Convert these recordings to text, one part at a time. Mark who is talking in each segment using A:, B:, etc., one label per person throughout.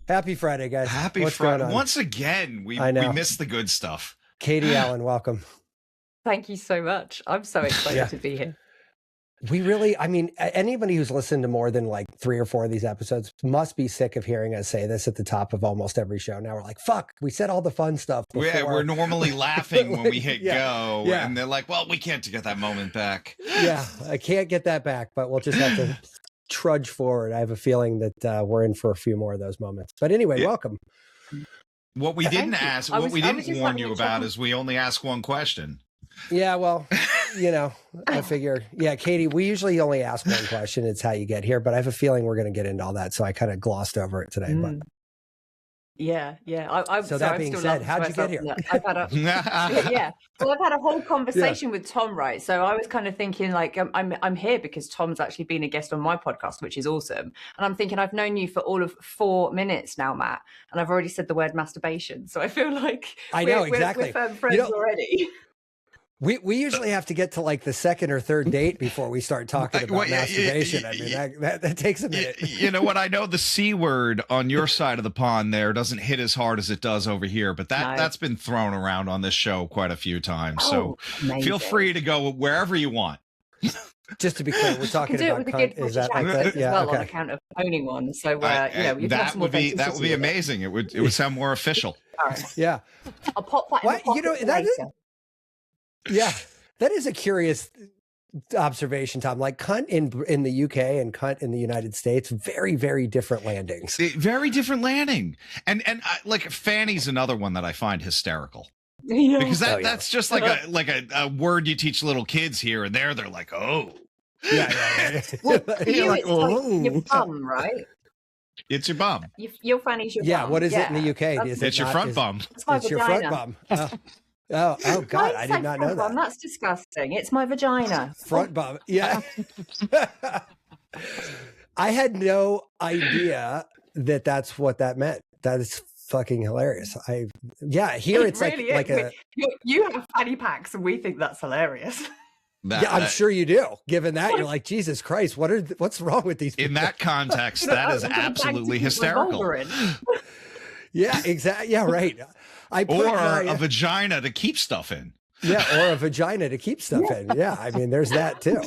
A: Happy Friday, guys.
B: Happy Friday. Once again, we missed the good stuff.
A: Katie Allen, welcome.
C: Thank you so much. I'm so excited to be here.
A: We really, I mean, anybody who's listened to more than like 3 or 4 of these episodes must be sick of hearing us say this at the top of almost every show. Now we're like, fuck, we said all the fun stuff before.
B: Yeah, we're normally laughing when we hit go. Yeah. And they're like, well, we can't get that moment back.
A: Yeah, I can't get that back, but we'll just have to trudge forward. I have a feeling that we're in for a few more of those moments. But anyway, welcome.
B: What we didn't ask, what we didn't warn you about is we only ask one question.
A: Yeah, well, you know, I figure, Katie, we usually only ask one question. It's how you get here, but I have a feeling we're going to get into all that. So I kind of glossed over it today. But
C: yeah.
A: So that being said, how'd you get here?
C: I've had I've had a whole conversation with Tom, right? So I was kind of thinking like, I'm here because Tom's actually been a guest on my podcast, which is awesome. And I'm thinking I've known you for all of 4 minutes now, Matt, and I've already said the word masturbation. So I feel like we're firm friends already.
A: We usually have to get to like the second or third date before we start talking about masturbation. I mean, that takes a minute.
B: You know what? I know the C word on your side of the pond there doesn't hit as hard as it does over here, but that's been thrown around on this show quite a few times. So feel free to go wherever you want.
A: Just to be clear, we're talking about cunt. Is that like that?
C: Yeah, on account of owning one. So
B: that would be amazing. It would sound more official.
C: All right.
A: Yeah.
C: I'll pop that in the pocket later.
A: Yeah, that is a curious observation, Tom. Like cunt in the UK and cunt in the United States, very, very different landings.
B: Very different landing. And like fanny's another one that I find hysterical.
C: Yeah.
B: Because that's just like a word you teach little kids here and there. They're like, oh.
A: Yeah.
C: Well, like your bum, right?
B: It's your bum.
C: Your fanny's your bum.
A: Yeah, what is it in the UK?
B: It's your front bum.
C: It's
A: your front bum. Oh God! I did not know that.
C: Bum, that's disgusting. It's my vagina.
A: Front bum. Yeah. I had no idea that that's what that meant. That is fucking hilarious. Here it's really like a.
C: You have fanny packs, and we think that's hilarious.
A: I'm sure you do. Given that, you're like, Jesus Christ, what's wrong with these people?
B: In that context, that is absolutely hysterical.
A: Yeah, exactly. Yeah, right.
B: A vagina to keep stuff in.
A: Yeah, or a vagina to keep stuff in. Yeah, I mean, there's that too.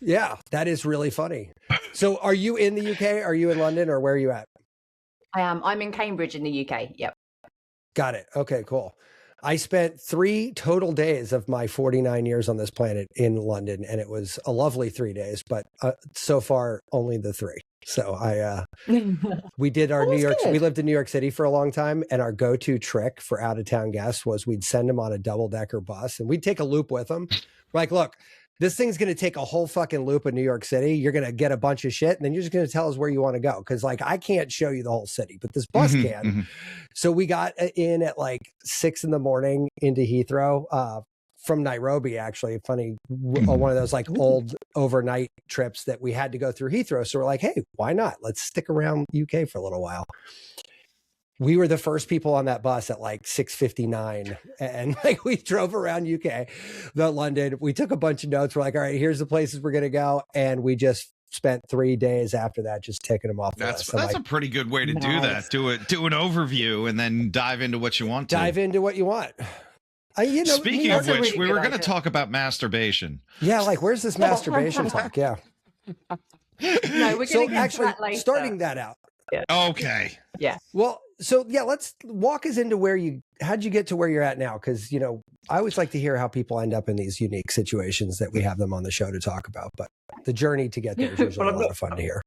A: Yeah, that is really funny. So are you in the UK? Are you in London or where are you at?
C: I am. I'm in Cambridge in the UK. Yep.
A: Got it. Okay, cool. I spent 3 total days of my 49 years on this planet in London, and it was a lovely 3 days, but so far only the 3. So we did our New York, we lived in New York City for a long time, and our go-to trick for out-of-town guests was we'd send them on a double-decker bus and we'd take a loop with them. We're like, look, this thing's going to take a whole fucking loop in New York City. You're going to get a bunch of shit, and then you're just going to tell us where you want to go. Cause like, I can't show you the whole city, but this bus can. So we got in at like 6 a.m. into Heathrow, from Nairobi, actually. Funny, one of those like old overnight trips that we had to go through Heathrow. So we're like, hey, why not? Let's stick around UK for a little while. We were the first people on that bus at like 6:59, and like we drove around UK, London. We took a bunch of notes. We're like, all right, here's the places we're going to go. And we just spent 3 days after that just ticking them off the list.
B: That's a pretty good way to do that. Do an overview and then dive into what you want to.
A: Dive into what you want.
B: Speaking of which, we were going to talk about masturbation.
A: Yeah, like where's this masturbation talk? Yeah.
C: No, we're going to get to that later.
A: Starting that out.
C: Yeah.
B: Okay.
C: Yeah.
A: Well, so yeah, let's walk us into how'd you get to where you're at now? Because, I always like to hear how people end up in these unique situations that we have them on the show to talk about. But the journey to get there is usually a lot of fun to hear.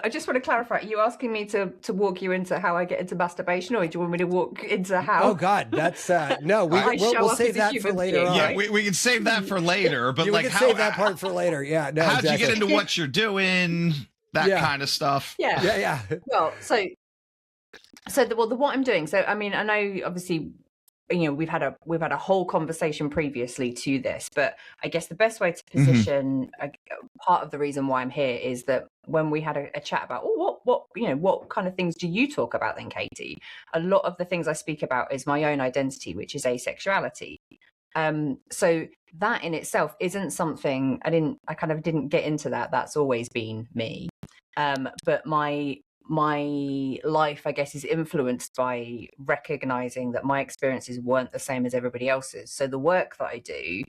C: I just want to clarify, are you asking me to walk you into how I get into masturbation, or do you want me to walk into how?
A: Oh God, that's no, we'll save that for later on.
B: Yeah, we can save that for later, but
A: we can save that part for later. Yeah, no,
B: how'd you get into what you're doing? That kind of stuff.
C: Yeah. Well, so what I'm doing. So, I mean, I know obviously, we've had a whole conversation previously to this, but I guess the best way to position part of the reason why I'm here is that when we had a chat about what kind of things do you talk about then, Katie? A lot of the things I speak about is my own identity, which is asexuality. So that in itself isn't something I kind of didn't get into that. That's always been me. But my my life, I guess, is influenced by recognizing that my experiences weren't the same as everybody else's. So the work that I do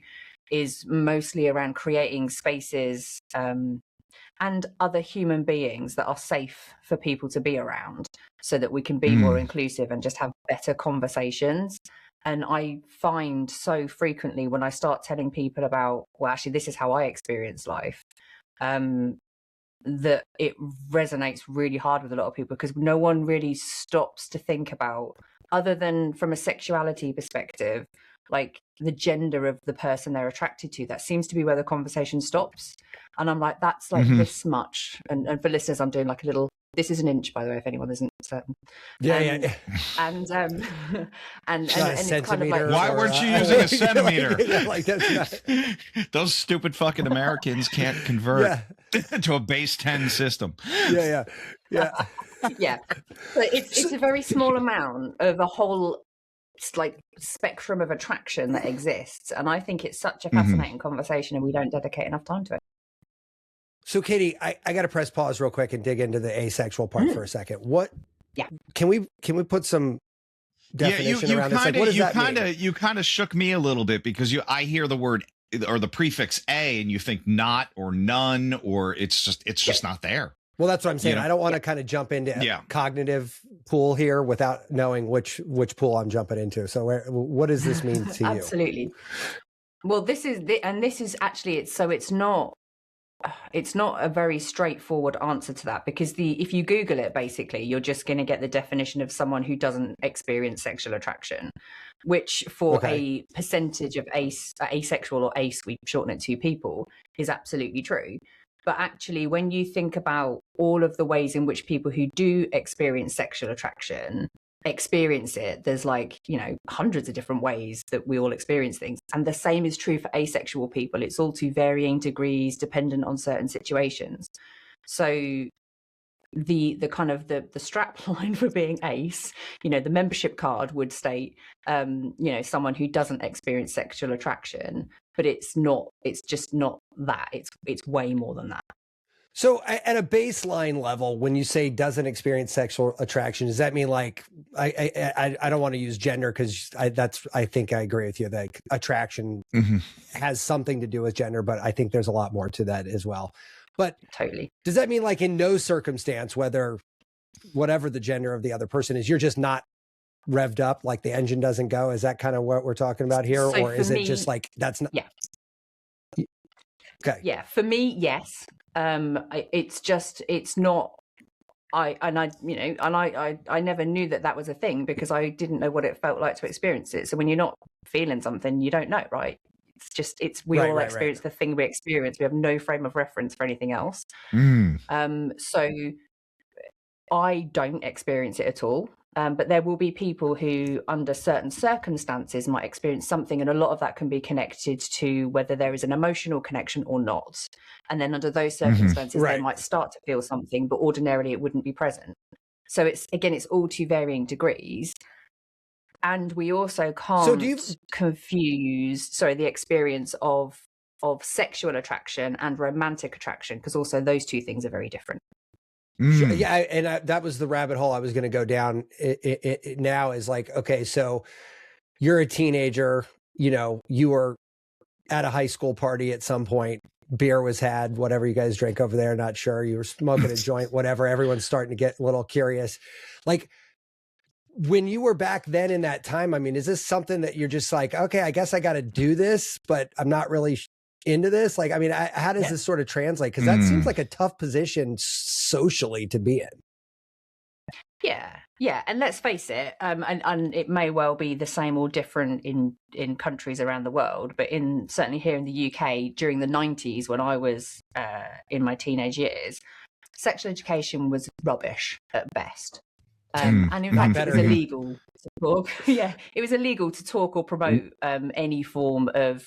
C: is mostly around creating spaces and other human beings that are safe for people to be around, so that we can be more inclusive and just have better conversations. And I find so frequently when I start telling people about, well, actually, this is how I experience life, that it resonates really hard with a lot of people, because no one really stops to think about, other than from a sexuality perspective, like the gender of the person they're attracted to. That seems to be where the conversation stops. And I'm like, that's like this much. And for listeners, I'm doing like a little, this is an inch, by the way, if anyone isn't certain.
A: Yeah.
C: And it's kind of like,
B: why weren't you using a centimeter?
A: Like that's not...
B: Those stupid fucking Americans can't convert to a base 10 system.
A: Yeah.
C: Yeah. So it's a very small amount of a whole like spectrum of attraction that exists. And I think it's such a fascinating conversation, and we don't dedicate enough time to it.
A: So Katie, I got to press pause real quick and dig into the asexual part for a second. What? Yeah. Can we put some definition around this? Like, what does that mean?
B: You kind of shook me a little bit, because I hear the word or the prefix a, and you think not or none, or it's just not there.
A: Well, that's what I'm saying. I don't want to kind of jump into a cognitive pool here without knowing which pool I'm jumping into. So what does this mean to you?
C: Absolutely. Well, this is actually, it's not a very straightforward answer to that, because if you Google it, basically, you're just going to get the definition of someone who doesn't experience sexual attraction, which for a percentage of asexual or ace, we shorten it to people, is absolutely true. But actually, when you think about all of the ways in which people who do experience sexual attraction experience it, there's like, hundreds of different ways that we all experience things. And the same is true for asexual people. It's all to varying degrees, dependent on certain situations. So the kind of the strap line for being ace, the membership card would state, someone who doesn't experience sexual attraction, but it's just not that. It's way more than that.
A: So at a baseline level, when you say doesn't experience sexual attraction, does that mean like, I don't want to use gender, because I think I agree with you that attraction has something to do with gender, but I think there's a lot more to that as well. But
C: totally.
A: Does that mean like in no circumstance, whatever the gender of the other person is, you're just not revved up, like the engine doesn't go? Is that kind of what we're talking about here?
C: So
A: or is it just like, that's not?
C: Yeah.
A: Okay.
C: Yeah. For me, yes. It's not, I never knew that was a thing, because I didn't know what it felt like to experience it. So when you're not feeling something, you don't know, right? We all experience the thing we experience. We have no frame of reference for anything else. So I don't experience it at all. But there will be people who, under certain circumstances, might experience something. And a lot of that can be connected to whether there is an emotional connection or not. And then under those circumstances, they might start to feel something, but ordinarily it wouldn't be present. So it's all to varying degrees. And we also can't confuse, the experience of sexual attraction and romantic attraction, because also those two things are very different.
A: Yeah, and that was the rabbit hole I was going to go down. It now is like, okay, so you're a teenager, you were at a high school party at some point, beer was had, whatever you guys drink over there, not sure, you were smoking a joint, whatever, everyone's starting to get a little curious. Like, when you were back then in that time, I mean, is this something that you're just like, okay, I guess I got to do this, but I'm not really into this? Like, I mean, how does this sort of translate? Because that seems like a tough position socially to be in.
C: Yeah. And let's face it, and it may well be the same or different in countries around the world, but certainly here in the UK during the 90s, when I was in my teenage years, sexual education was rubbish at best. And in fact, it was illegal to talk. It was illegal to talk or promote any form of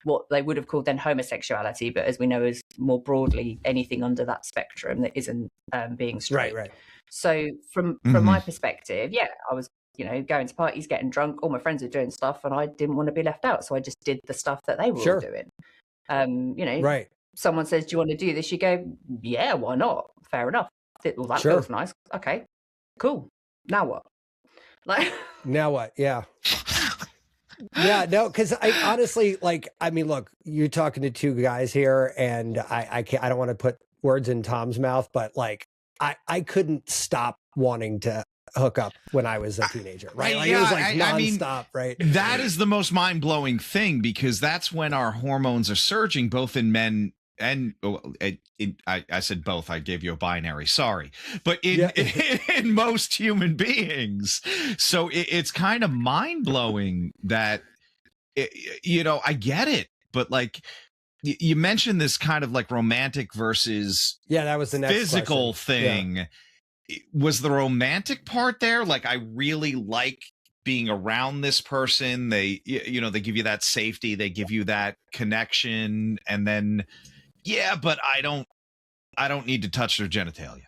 C: what they would have called then homosexuality, but as we know, is more broadly anything under that spectrum that isn't being straight.
A: Right.
C: So from my perspective, I was going to parties, getting drunk. All my friends were doing stuff, and I didn't want to be left out, so I just did the stuff that they were all doing. Someone says, "Do you want to do this?" You go, "Yeah, why not? Fair enough." Well, that feels nice. Okay, cool. Now what? Like,
A: now what? Yeah. Yeah, no, because I honestly, like, I mean, look, you're talking to two guys here, and I can't, I don't want to put words in Tom's mouth, but like, I couldn't stop wanting to hook up when I was a teenager, right? Like, it was like nonstop, right?
B: That is the most mind-blowing thing, because that's when our hormones are surging, both in men and I said both. I gave you a binary. Sorry, but in most human beings. So it's kind of mind-blowing that I get it, but like you mentioned this kind of like romantic versus
A: that was the next
B: physical
A: question.
B: thing. Was the romantic part there? Like, I really like being around this person. They, they give you that safety, they give you that connection, and then, but I don't need to touch their genitalia.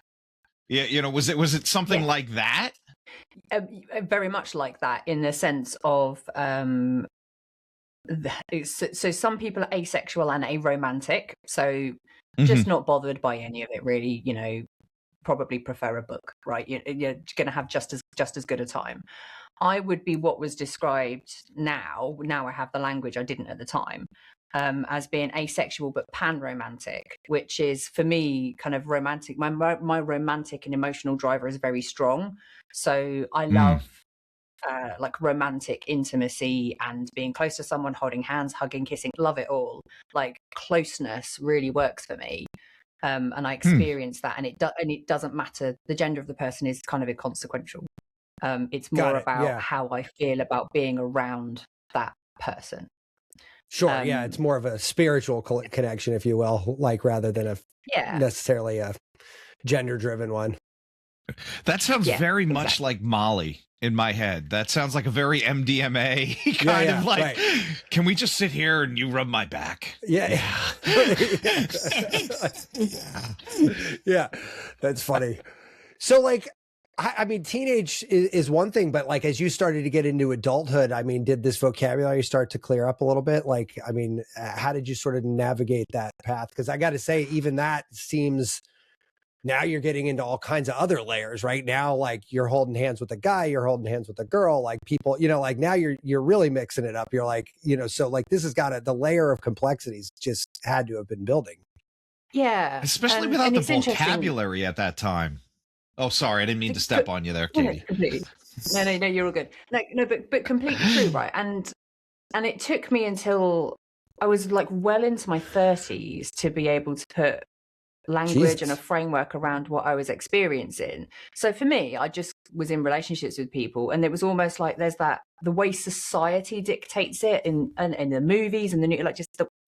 B: Yeah. Was it something like that?
C: Very much like that, in the sense of, so some people are asexual and aromantic. So just not bothered by any of it, really, probably prefer a book, right? You're going to have just as good a time. I would be what was described now I have the language, I didn't at the time, as being asexual but pan-romantic, which is, for me, kind of romantic. My romantic and emotional driver is very strong. So I love like romantic intimacy and being close to someone, holding hands, hugging, kissing, love it all. Like, closeness really works for me. And I experience that, and it doesn't matter. The gender of the person is kind of inconsequential. It's more about how I feel about being around that person.
A: Sure. It's more of a spiritual connection, if you will, like, rather than necessarily a gender-driven one.
B: That sounds very much like Molly in my head. That sounds like a very MDMA kind of like, can we just sit here and you rub my back? Yeah,
A: that's funny. So, like, I mean, teenage is one thing, but like, as you started to get into adulthood, I mean, did this vocabulary start to clear up a little bit? Like, I mean, how did you sort of navigate that path? Because I got to say, even that seems... Now you're getting into all kinds of other layers, right? Now, like, you're holding hands with a guy, you're holding hands with a girl, like, people, like, now you're really mixing it up. You're like, so like, this has got the layer of complexities just had to have been building.
C: Yeah.
B: Especially without the vocabulary at that time. Oh, sorry. I didn't mean to step on you there, Katie.
C: No, you're all good. No, but completely true, right? And it took me until I was like well into my 30s to be able to put language and a framework around what I was experiencing. So for me, I just was in relationships with people, and it was almost like there's the way society dictates it in the movies and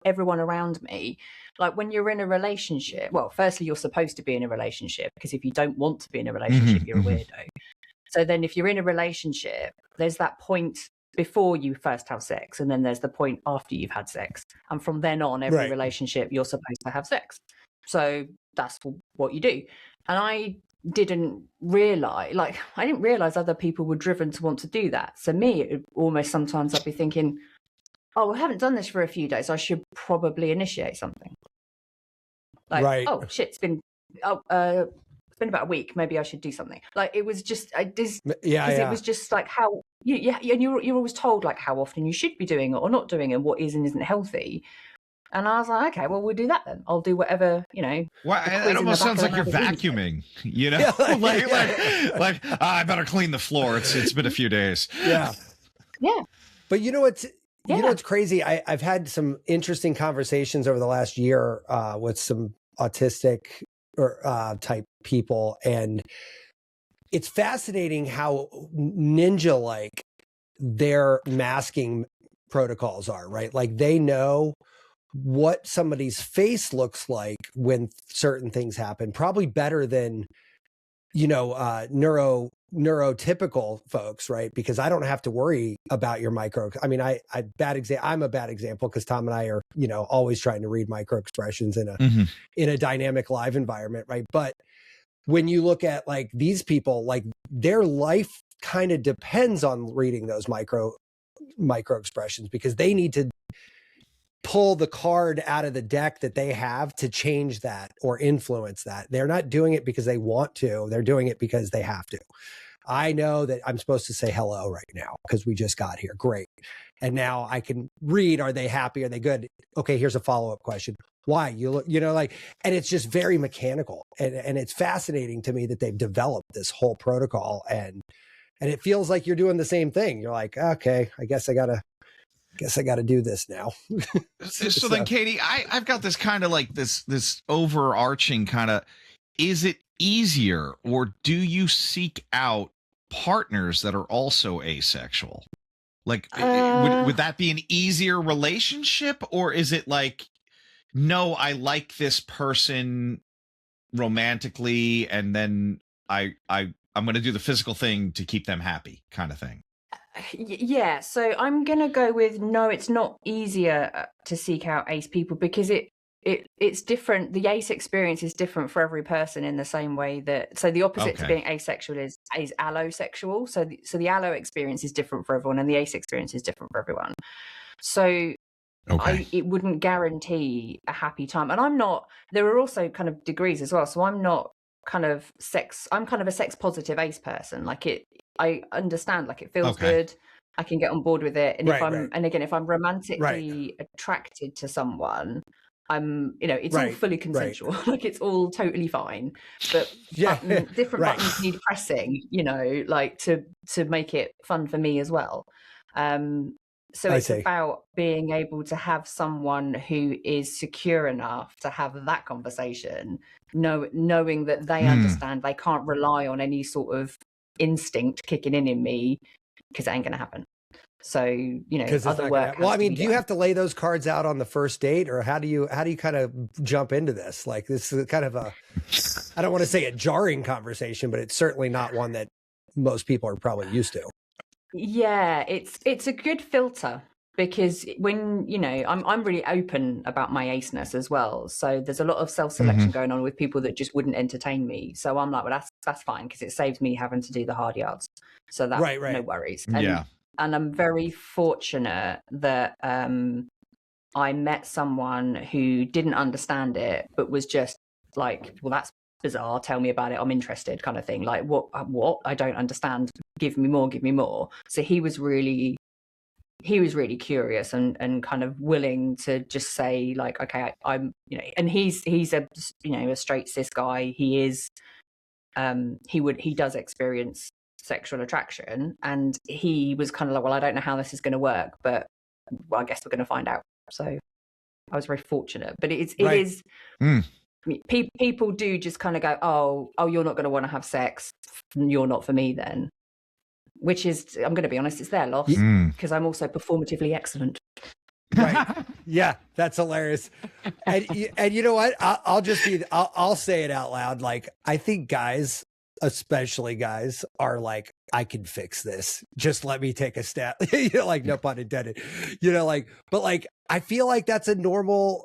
C: everyone around me. Like, when you're in a relationship, well, firstly, you're supposed to be in a relationship, because if you don't want to be in a relationship, you're a weirdo. So then if you're in a relationship, there's that point before you first have sex, and then there's the point after you've had sex. And from then on, every relationship, you're supposed to have sex. So that's what you do. And I didn't realize other people were driven to want to do that. So me, almost sometimes I'd be thinking, oh, I haven't done this for a few days, I should probably initiate something. Like, oh shit, it's been about a week, maybe I should do something. Like, it was just it was just like how and you're always told like how often you should be doing it or not doing it, what is and isn't healthy. And I was like, okay, well, we'll do that then. I'll do whatever,
B: Well, it almost sounds like you're vacuuming, like I better clean the floor. It's been a few days.
A: Yeah. But you know what's crazy? I've had some interesting conversations over the last year with some autistic or type people, and it's fascinating how ninja-like their masking protocols are, right? Like, they know what somebody's face looks like when certain things happen, probably better than, neurotypical folks, right? Because I don't have to worry about your micro. I mean, I'm a bad example, because Tom and I are, always trying to read micro expressions in a dynamic live environment, right? But when you look at like these people, like, their life kind of depends on reading those micro expressions, because they need to pull the card out of the deck that they have to change that or influence that. They're not doing it because they want to. They're doing it because they have to. I know that I'm supposed to say hello right now because we just got here. Great. And now I can read, are they happy? Are they good? Okay, here's a follow-up question. Why? And it's just very mechanical. And it's fascinating to me that they've developed this whole protocol, and it feels like you're doing the same thing. You're like, okay, I guess I gotta do this now.
B: So then, Katie, I've got this kind of like this overarching kind of, is it easier, or do you seek out partners that are also asexual? Like, would that be an easier relationship, or is it like, no, I like this person romantically, and then I'm going to do the physical thing to keep them happy, kind of thing?
C: Yeah, so I'm going to go with no, it's not easier to seek out ace people, because it's different. The ace experience is different for every person, in the same way that, so the opposite to being asexual is allosexual. So the allo experience is different for everyone, and the ace experience is different for everyone. So it wouldn't guarantee a happy time. And there are also kind of degrees as well. So I'm not kind of I'm kind of a sex positive ace person. Like I understand, like it feels good. I can get on board with it. And if I'm romantically attracted to someone, it's all fully consensual. Like it's all totally fine. But different buttons need pressing, like to make it fun for me as well. So it's about being able to have someone who is secure enough to have that conversation, knowing that they understand they can't rely on any sort of instinct kicking in me, because it ain't going to happen. So, other work.
A: Well, I mean, do you have to lay those cards out on the first date, or how do you kind of jump into this? Like, this is kind of I don't want to say a jarring conversation, but it's certainly not one that most people are probably used to.
C: Yeah, it's a good filter, because when, I'm really open about my aceness as well. So there's a lot of self-selection going on with people that just wouldn't entertain me. So I'm like, well, that's fine, because it saves me having to do the hard yards. So that's no worries. And I'm very fortunate that I met someone who didn't understand it, but was just like, well, that's bizarre, tell me about it, I'm interested, kind of thing. Like, what I don't understand, give me more. So he was really curious and kind of willing to just say, like, okay, I'm and he's a a straight cis guy. He is he does experience sexual attraction, and he was kind of like, well, I don't know how this is going to work, but I guess we're going to find out. So I was very fortunate. But it is people do just kind of go, oh, you're not going to want to have sex, you're not for me then. Which is, I'm going to be honest, it's their loss, because I'm also performatively excellent.
A: Right. Yeah, that's hilarious. And you know what? I'll say it out loud. Like, I think guys, especially guys, are like, I can fix this. Just let me take a step. Like, no pun intended. But like, I feel like that's a normal.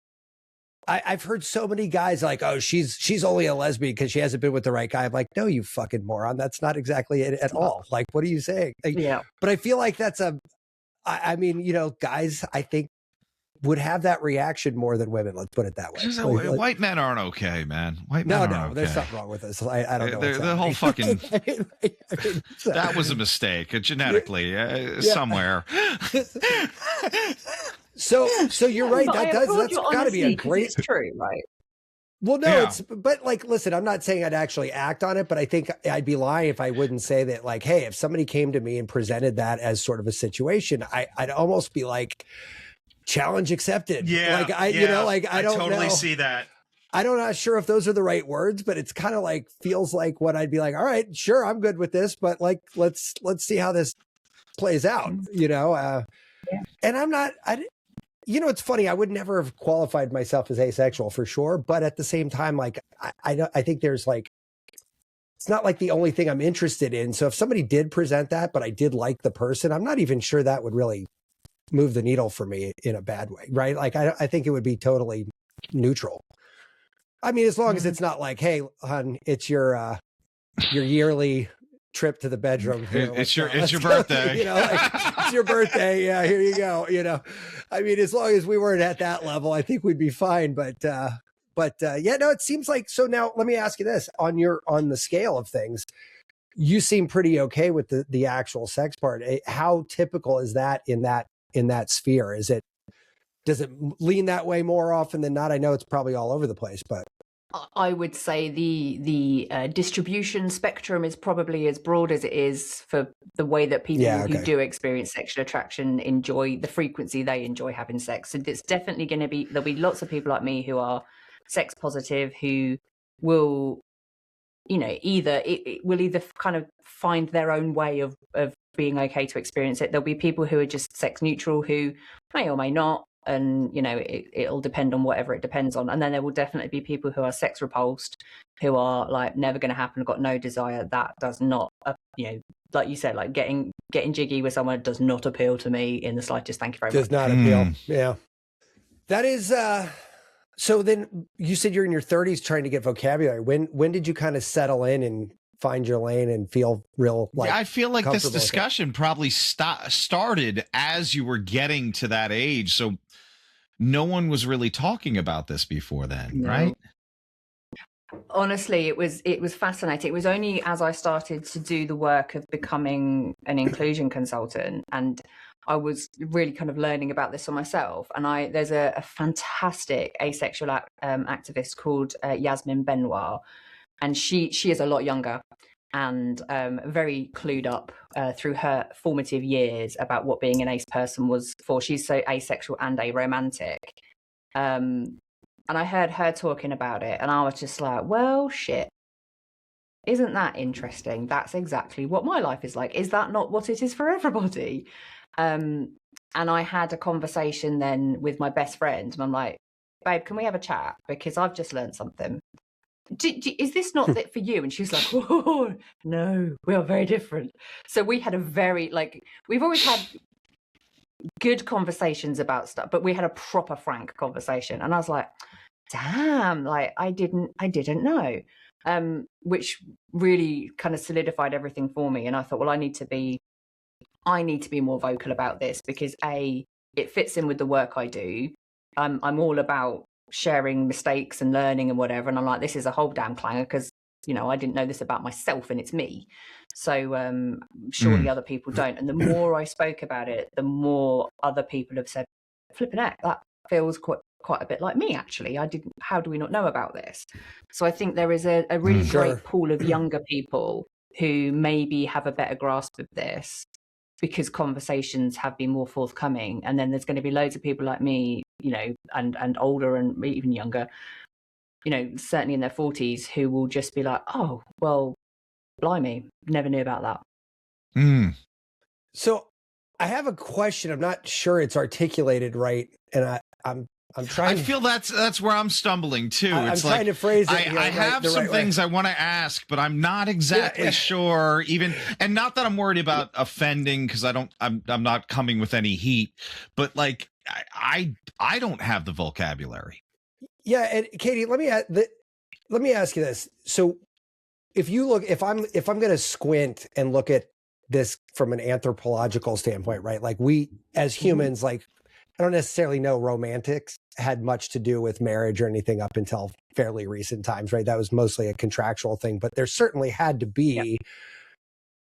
A: I've heard so many guys like, oh, she's only a lesbian because she hasn't been with the right guy. I'm like, no, you fucking moron. That's not exactly it at all. Like, what are you saying? Like, but I feel like that's I mean, guys, I think would have that reaction more than women. Let's put it that way.
B: White men aren't okay, man. White men aren't okay.
A: There's something wrong with us. I don't know.
B: The whole fucking that was a mistake genetically somewhere. So you're right. That's got to be a great.
C: It's true, right?
A: Well, no, but like, listen, I'm not saying I'd actually act on it, but I think I'd be lying if I wouldn't say that, like, hey, if somebody came to me and presented that as sort of a situation, I'd almost be like, challenge accepted.
B: Yeah.
A: Like, I don't
B: totally see that.
A: I'm not sure if those are the right words, but it's kind of like, feels like what I'd be like, all right, sure, I'm good with this, but like, let's see how this plays out, and I'm not, it's funny. I would never have qualified myself as asexual for sure. But at the same time, like, I think there's like, it's not like the only thing I'm interested in. So if somebody did present that, but I did like the person, I'm not even sure that would really move the needle for me in a bad way. Right. Like, I think it would be totally neutral. I mean, as long as it's not like, hey, hon, it's your yearly trip to the bedroom.
B: It's your birthday.
A: It's your birthday. Yeah, here you go. I mean, as long as we weren't at that level, I think we'd be fine. But yeah, no, it seems like. So now let me ask you this: on the scale of things, you seem pretty okay with the actual sex part. How typical is that in that sphere? Does it lean that way more often than not? I know it's probably all over the place, but
C: I would say the distribution spectrum is probably as broad as it is for the way that people who do experience sexual attraction enjoy the frequency they enjoy having sex. So it's definitely going to be, there'll be lots of people like me who are sex positive who will, it will either kind of find their own way of being okay to experience it. There'll be people who are just sex neutral who may or may not. And, it'll depend on whatever it depends on. And then there will definitely be people who are sex repulsed, who are like never going to happen, got no desire. That does not, like you said, like getting jiggy with someone does not appeal to me in the slightest. Thank you very much.
A: Does not appeal. Yeah. That is, so then you said you're in your 30s trying to get vocabulary. When did you kind of settle in and find your lane and feel real?
B: I feel like this discussion probably started as you were getting to that age. So no one was really talking about this before then, right?
C: Honestly, it was fascinating. It was only as I started to do the work of becoming an inclusion consultant, and I was really kind of learning about this for myself. And there's a fantastic asexual activist called Yasmin Benoit, and she is a lot younger and very clued up through her formative years about what being an ace person was for. She's so asexual and aromantic. And I heard her talking about it, and I was just like, well, shit. Isn't that interesting? That's exactly what my life is like. Is that not what it is for everybody? And I had a conversation then with my best friend, and I'm like, babe, can we have a chat? Because I've just learned something. Is this not it for you? And she's like, oh, no, we are very different. So we had a very, we've always had good conversations about stuff, but we had a proper frank conversation. And I was like, damn, I didn't know, which really kind of solidified everything for me. And I thought, well, I need to be more vocal about this because it fits in with the work I do. I'm all about sharing mistakes and learning and whatever, and I'm like, this is a whole damn clanger because I didn't know this about myself and it's me, so surely other people don't. And the more I spoke about it, the more other people have said, flipping heck, that feels quite a bit like me actually. How do we not know about this? So I think there is a really great pool of younger people who maybe have a better grasp of this because conversations have been more forthcoming. And then there's going to be loads of people like me, and older and even younger, certainly in their 40s, who will just be like, oh, well, blimey, never knew about that.
A: So I have a question. I'm not sure it's articulated right. And I'm trying.
B: I feel that's where I'm stumbling too.
A: I'm trying to phrase it.
B: I have some things I want to ask, but I'm not exactly sure. Even, and not that I'm worried about offending, because I'm not coming with any heat. But I don't have the vocabulary.
A: Yeah, and Katie, let me ask you this. So, if I'm going to squint and look at this from an anthropological standpoint, right? Like we as humans, I don't necessarily know romantics had much to do with marriage or anything up until fairly recent times, right? That was mostly a contractual thing, but there certainly had to be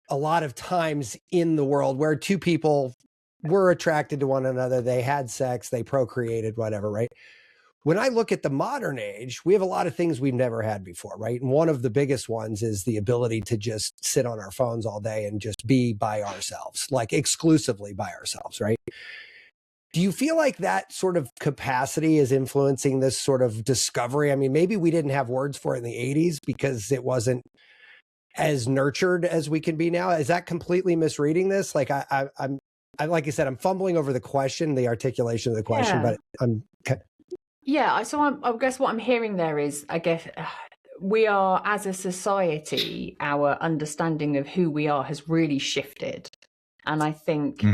A: a lot of times in the world where two people were attracted to one another, they had sex, they procreated, whatever, right? When I look at the modern age, we have a lot of things we've never had before, right? And one of the biggest ones is the ability to just sit on our phones all day and just be by ourselves, like exclusively by ourselves, right? Do you feel like that sort of capacity is influencing this sort of discovery? I mean, maybe we didn't have words for it in the 80s because it wasn't as nurtured as we can be now. Is that completely misreading this? Like I'm like I said, I'm fumbling over the question, the articulation of the question, but I'm
C: Yeah, so I guess what I'm hearing there is, I guess we are, as a society, our understanding of who we are has really shifted. And I think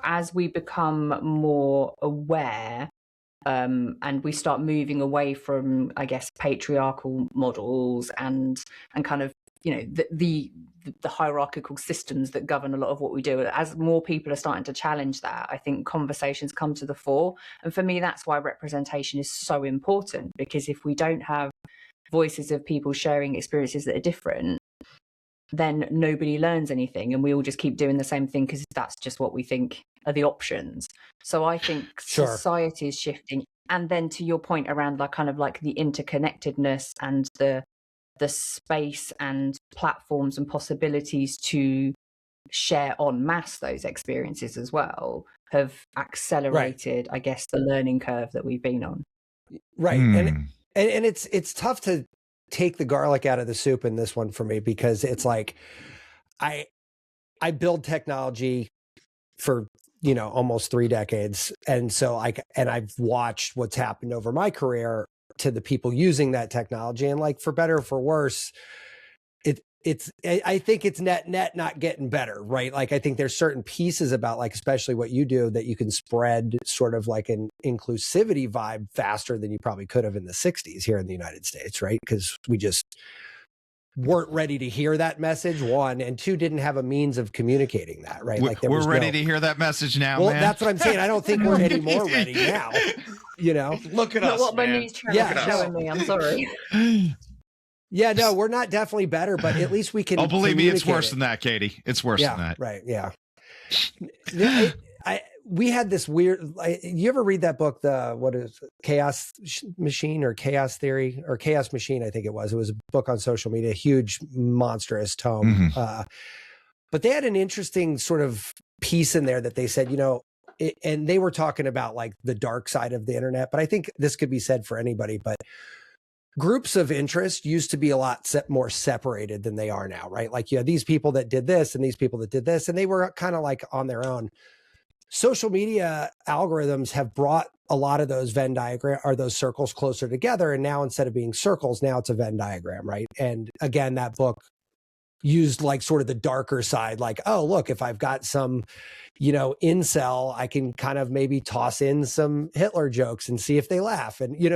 C: as we become more aware and we start moving away from, I guess, patriarchal models and kind of the hierarchical systems that govern a lot of what we do. As more people are starting to challenge that, I think conversations come to the fore. And for me, that's why representation is so important, because if we don't have voices of people sharing experiences that are different, then nobody learns anything, and we all just keep doing the same thing because that's just what we think are the options. So I think society is shifting. And then to your point around like kind of like the interconnectedness and the space and platforms and possibilities to share en masse those experiences as well have accelerated, I guess, the learning curve that we've been on.
A: Right. And it's tough to take the garlic out of the soup in this one for me, because it's like I build technology for almost 3 decades, and so I've watched what's happened over my career to the people using that technology, and like for better or for worse, I think it's net not getting better, right? Like I think there's certain pieces about like especially what you do that you can spread sort of like an inclusivity vibe faster than you probably could have in the 60s here in the United States, right? Because we just weren't ready to hear that message, one, and two, didn't have a means of communicating that, right? Like
B: we're ready to hear that message now, man.
A: That's what I'm saying. I don't think we're any more ready now.
B: Look at us,
C: what
B: man.
C: my news channel is showing me. I'm sorry.
A: Yeah, no, we're not definitely better, but at least we can.
B: Oh, believe me, it's worse than that, Katie. It's worse than that.
A: Right. Yeah. We had this weird. You ever read that book, Chaos Machine or Chaos Theory or Chaos Machine? I think it was. It was a book on social media, huge, monstrous tome. But they had an interesting sort of piece in there that they said, and they were talking about like the dark side of the internet. But I think this could be said for anybody. But groups of interest used to be a lot more separated than they are now, right? Like you had these people that did this and these people that did this, and they were kind of like on their own. Social media algorithms have brought a lot of those Venn diagram or those circles closer together. And now instead of being circles, now it's a Venn diagram, right? And again, that book used like sort of the darker side, like, oh, look, if I've got some, incel, I can kind of maybe toss in some Hitler jokes and see if they laugh. And, so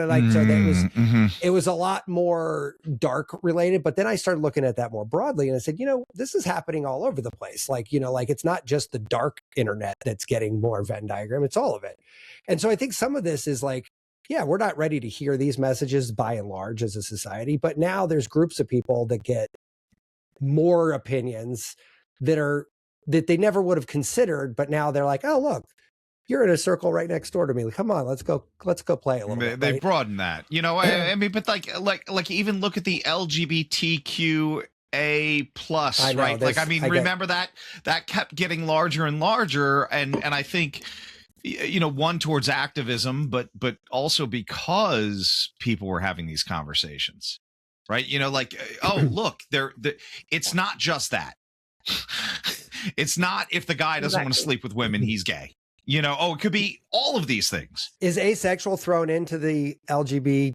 A: that it was a lot more dark related. But then I started looking at that more broadly and I said, this is happening all over the place. Like, like it's not just the dark internet that's getting more Venn diagram, it's all of it. And so I think some of this is like, yeah, we're not ready to hear these messages by and large as a society, but now there's groups of people that get more opinions that they never would have considered, but now they're like, oh, look, you're in a circle right next door to me. Come on, let's go play a little bit.
B: They
A: right?
B: broadened that, I mean, but like even look at the LGBTQA plus, right? Like, I mean, remember that kept getting larger and larger. And I think, one towards activism, but also because people were having these conversations, right? Like, oh, look, it's not just that. It's not if the guy doesn't want to sleep with women, he's gay. It could be all of these things.
A: Is asexual thrown into the LGBTQ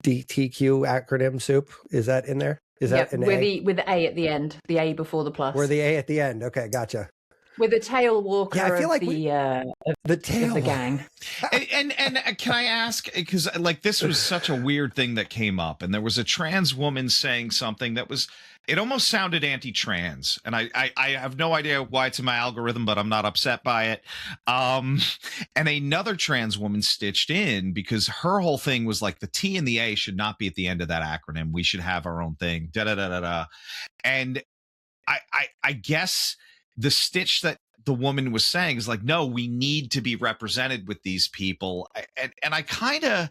A: acronym soup? Is that in there? Is that an A?
C: With the A at the end, the A before the plus.
A: We're the A at the end. Okay, gotcha.
C: With the tail walker,
A: I feel like
C: the tail of the gang.
B: and can I ask, because like this was such a weird thing that came up, and there was a trans woman saying something that was, it almost sounded anti-trans, and I have no idea why it's in my algorithm, but I'm not upset by it. And another trans woman stitched in because her whole thing was like the T and the A should not be at the end of that acronym. We should have our own thing. Da da da da da. And I guess the stitch that the woman was saying is like, no, we need to be represented with these people. And I kind of,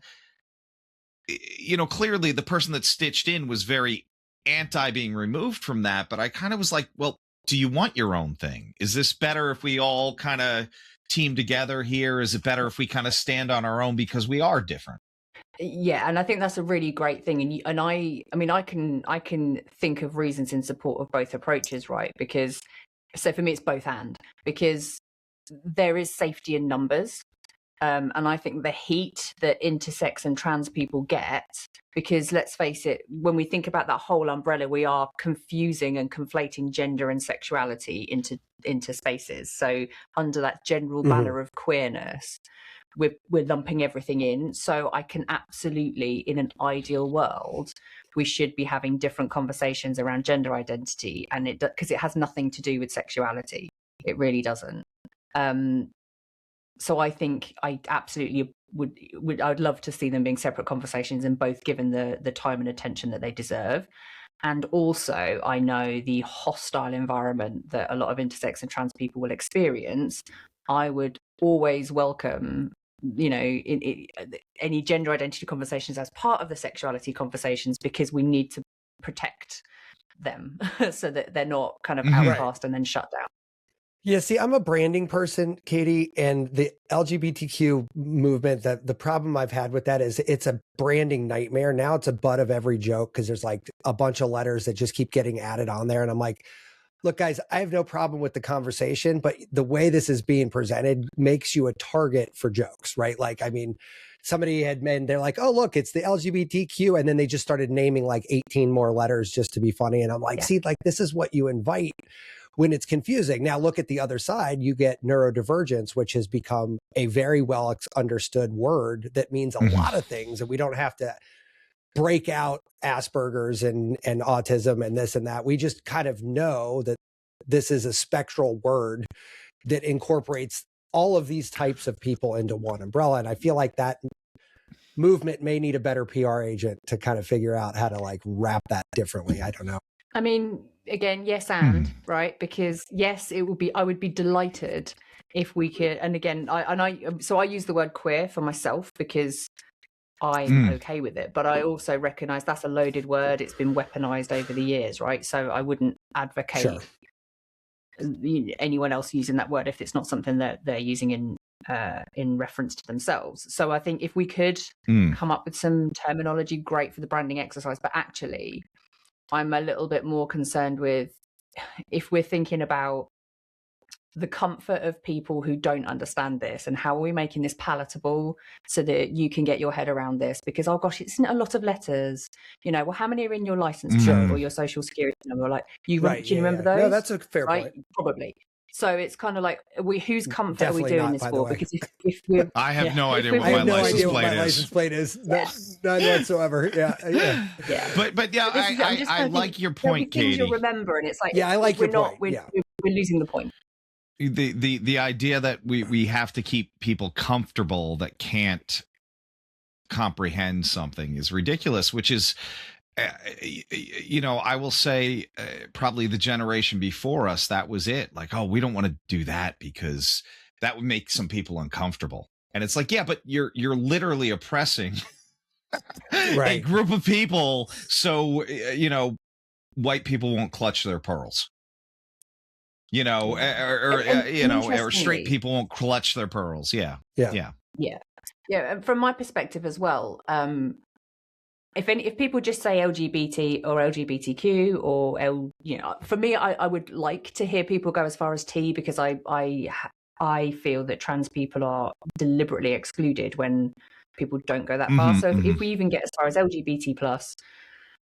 B: clearly the person that stitched in was very anti being removed from that. But I kind of was like, well, do you want your own thing? Is this better if we all kind of team together here? Is it better if we kind of stand on our own because we are different?
C: Yeah, and I think that's a really great thing. And I mean, I can think of reasons in support of both approaches, right? Because so for me, it's both and, because there is safety in numbers. And I think the heat that intersex and trans people get, because let's face it, when we think about that whole umbrella, we are confusing and conflating gender and sexuality into spaces. So under that general banner of queerness, we're lumping everything in. So I can absolutely, in an ideal world, we should be having different conversations around gender identity, and because it has nothing to do with sexuality. It really doesn't. So I think I absolutely would I'd love to see them being separate conversations, and both given the time and attention that they deserve. And also, I know the hostile environment that a lot of intersex and trans people will experience. I would always welcome, any gender identity conversations as part of the sexuality conversations, because we need to protect them so that they're not kind of outcast and then shut down.
A: Yeah, see, I'm a branding person, Katie, and the LGBTQ movement, the problem I've had with that is it's a branding nightmare. Now it's a butt of every joke because there's like a bunch of letters that just keep getting added on there. And I'm like, look, guys, I have no problem with the conversation, but the way this is being presented makes you a target for jokes, right? Like, I mean, somebody had meant, they're like, oh, look, it's the LGBTQ. And then they just started naming like 18 more letters just to be funny. And I'm like, see, like, this is what you invite when it's confusing. Now look at the other side, you get neurodivergence, which has become a very well understood word that means a lot of things. And we don't have to break out Asperger's and autism and this and that. We just kind of know that this is a spectral word that incorporates all of these types of people into one umbrella. And I feel like that movement may need a better PR agent to kind of figure out how to like wrap that differently. I don't know.
C: I mean, again, yes, and right, because yes, it would be. I would be delighted if we could. And again, I use the word queer for myself because I'm okay with it, but I also recognize that's a loaded word. It's been weaponized over the years, right? So I wouldn't advocate anyone else using that word if it's not something that they're using in reference to themselves. So I think if we could come up with some terminology, great for the branding exercise. But actually, I'm a little bit more concerned with if we're thinking about the comfort of people who don't understand this, and how are we making this palatable so that you can get your head around this? Because, oh gosh, it's a lot of letters. Well, how many are in your license plate or your social security number? Like, do you remember those?
A: No, that's a fair point.
C: Probably. So it's kind of like, whose comfort
A: Definitely
C: are we doing this for? Because if we're,
B: I have no idea what
A: I have
B: my
A: no
B: license
A: idea what
B: plate
A: my
B: is.
A: license plate is. None whatsoever. Yeah.
B: But yeah, I like your point, Katie.
C: You'll remember, and it's like,
A: I like your point.
C: We're losing the point.
B: The idea that we have to keep people comfortable that can't comprehend something is ridiculous, which is, I will say probably the generation before us, that was it. Like, oh, we don't want to do that because that would make some people uncomfortable. And it's like, yeah, but you're literally oppressing a group of people. So, white people won't clutch their pearls. Or straight people won't clutch their pearls. Yeah.
C: And from my perspective as well, if people just say LGBT or LGBTQ or for me, I would like to hear people go as far as T, because I feel that trans people are deliberately excluded when people don't go that far. So if we even get as far as LGBT plus,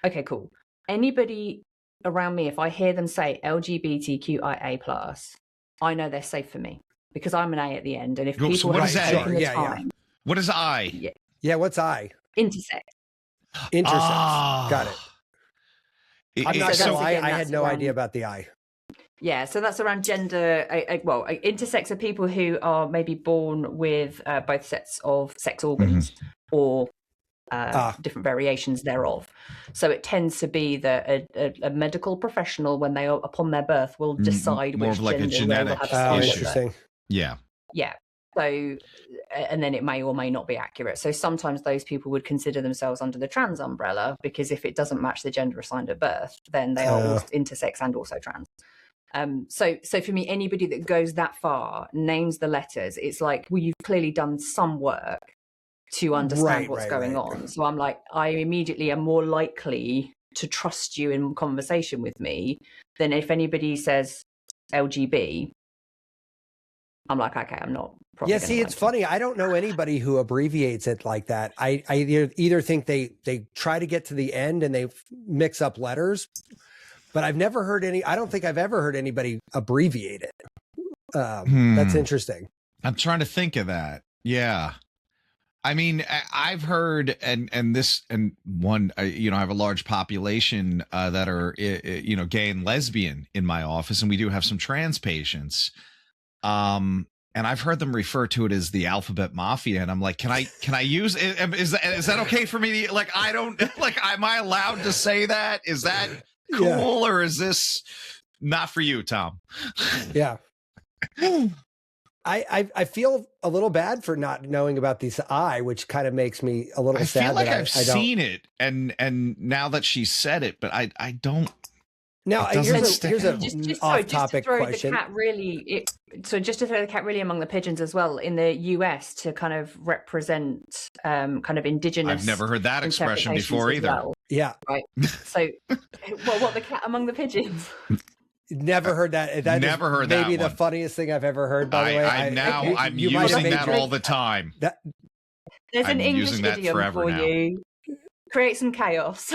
C: okay, cool. Anybody around me, if I hear them say LGBTQIA plus, I know they're safe for me because I'm an A at the end. And if people
B: what
C: have
B: is that?
C: taken the time,
B: what is I?
A: Yeah, what's I?
C: Intersex.
A: Got it. I'm not gonna lie, I had no idea about the I.
C: Yeah, so that's around gender. Intersex are people who are maybe born with both sets of sex organs or different variations thereof. So it tends to be that a medical professional, when they are upon their birth, will decide
B: more
C: which
B: of like
C: gender
B: a genetic
C: they will have
B: issue.
A: Interesting.
B: Yeah.
C: So, and then it may or may not be accurate. So sometimes those people would consider themselves under the trans umbrella, because if it doesn't match the gender assigned at birth, then they are also intersex and also trans. So for me, anybody that goes that far, names the letters, it's like, well, you've clearly done some work to understand what's going on. So I'm like, I immediately am more likely to trust you in conversation with me than if anybody says LGB. I'm like, okay, I'm not.
A: Yeah, see, it's funny. I don't know anybody who abbreviates it like that. I either think they try to get to the end and they mix up letters, but I've never heard I don't think I've ever heard anybody abbreviate it. That's interesting.
B: I'm trying to think of that. Yeah. I mean, I've heard, and one, you know, I have a large population that are, you know, gay and lesbian in my office, and we do have some trans patients. And I've heard them refer to it as the alphabet mafia, and I'm like, can I use? Is that okay for me? Like, I don't like. Am I allowed to say that? Is that cool, or is this not for you, Tom?
A: Yeah. I feel a little bad for not knowing about this which kind of makes me a little sad.
B: I feel like I've seen it, and now that she said it, but I don't.
A: Now here's a off-topic question.
C: Just to throw the cat really among the pigeons as well, in the US to kind of represent kind of indigenous.
B: I've never heard that expression before either.
C: Well.
A: Yeah.
C: Right. So, well, what, the cat among the pigeons?
A: Never heard that.
B: Never heard that.
A: Maybe the funniest thing I've ever heard. By the way,
B: I'm using that all the time.
C: There's an English idiom for you. Create some chaos.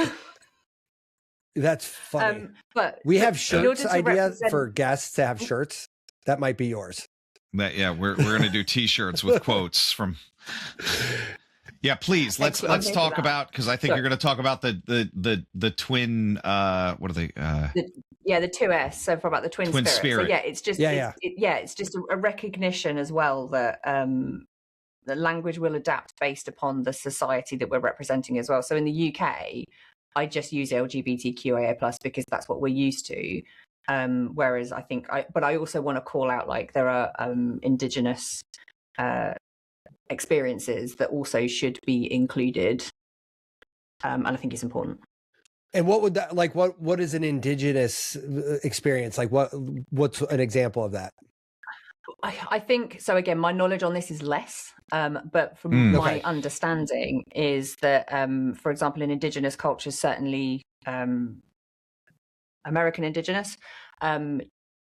A: That's funny.
C: But
A: we have shirts idea for guests to have shirts. That might be yours.
B: Yeah, we're going to do T-shirts with quotes from. Yeah, please let's talk about, because I think you're going to talk about the twin. What are they?
C: The 2S. So for about the twin spirit. So yeah, it's just it's just a recognition as well that the language will adapt based upon the society that we're representing as well. So in the UK, I just use LGBTQIA+ because that's what we're used to. Whereas I think but I also want to call out, like, there are indigenous experiences that also should be included. And I think it's important.
A: And what would that, like, what is an indigenous experience? Like what's an example of that?
C: I think, so again, my knowledge on this is less, but from my understanding is that, for example, in indigenous cultures, certainly American indigenous,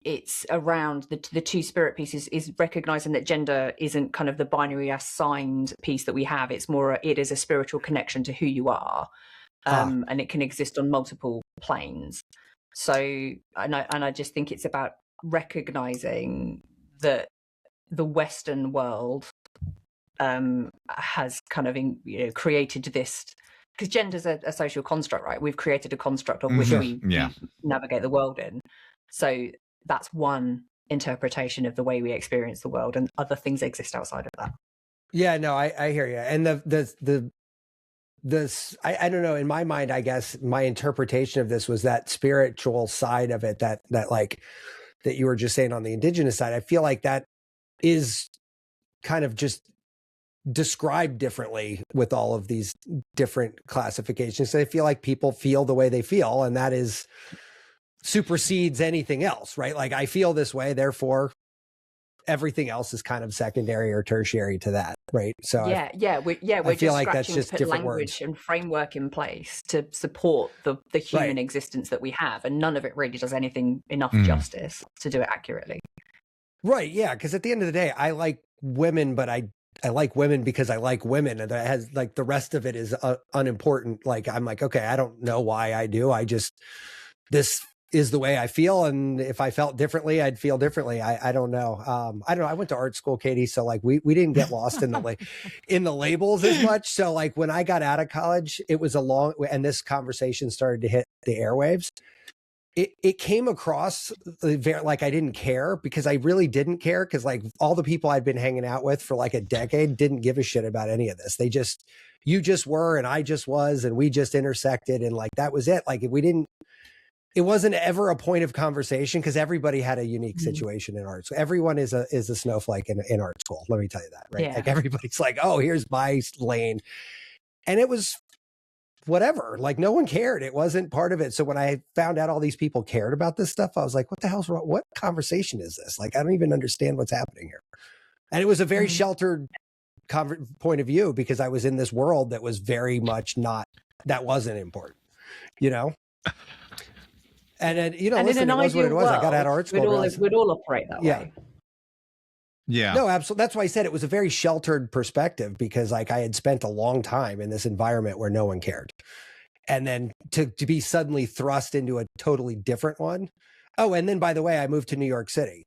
C: it's around the two spirit pieces is recognizing that gender isn't kind of the binary assigned piece that we have. It's more, it is a spiritual connection to who you are. And it can exist on multiple planes. So, and I just think it's about recognizing that the Western world has kind of created this, because gender's a social construct, right? We've created a construct of which we navigate the world in. So that's one interpretation of the way we experience the world, and other things exist outside of that.
A: Yeah, no, I hear you. And I don't know, in my mind, I guess my interpretation of this was that spiritual side of it, that like that you were just saying on the indigenous side. I feel like that is kind of just described differently with all of these different classifications. So I feel like people feel the way they feel, and that is supersedes anything else, right? Like, I feel this way, therefore everything else is kind of secondary or tertiary to that, right? So
C: we're
A: I feel like that's just
C: put
A: different
C: language
A: words
C: and framework in place to support the human existence that we have, and none of it really does anything enough justice to do it accurately.
A: Right? Yeah, because at the end of the day, I like women, but I like women because I like women, and that has, like, the rest of it is unimportant. Like, I'm like, okay, I don't know why I do. This is the way I feel, and if I felt differently, I'd feel differently. I don't know. I don't know. I went to art school, Katie, so like we didn't get lost in the labels as much. So like when I got out of college, it was and this conversation started to hit the airwaves. It came across like I didn't care, because I really didn't care, because like all the people I'd been hanging out with for like a decade didn't give a shit about any of this. You just were, and I just was, and we just intersected, and like that was it. Like it wasn't ever a point of conversation, because everybody had a unique situation in art. So everyone is a snowflake in art school. Let me tell you that, right? Yeah. Like everybody's like, oh, here's my lane. And it was whatever, like no one cared. It wasn't part of it. So when I found out all these people cared about this stuff, I was like, what the hell's wrong? What conversation is this? Like, I don't even understand what's happening here. And it was a very sheltered point of view, because I was in this world that was very much that wasn't important, you know? And then, listen, it was what it was. I got out of art school.
C: We'd all operate that way.
A: Yeah. No, absolutely. That's why I said it was a very sheltered perspective, because like I had spent a long time in this environment where no one cared. And then to be suddenly thrust into a totally different one. Oh, and then by the way, I moved to New York City.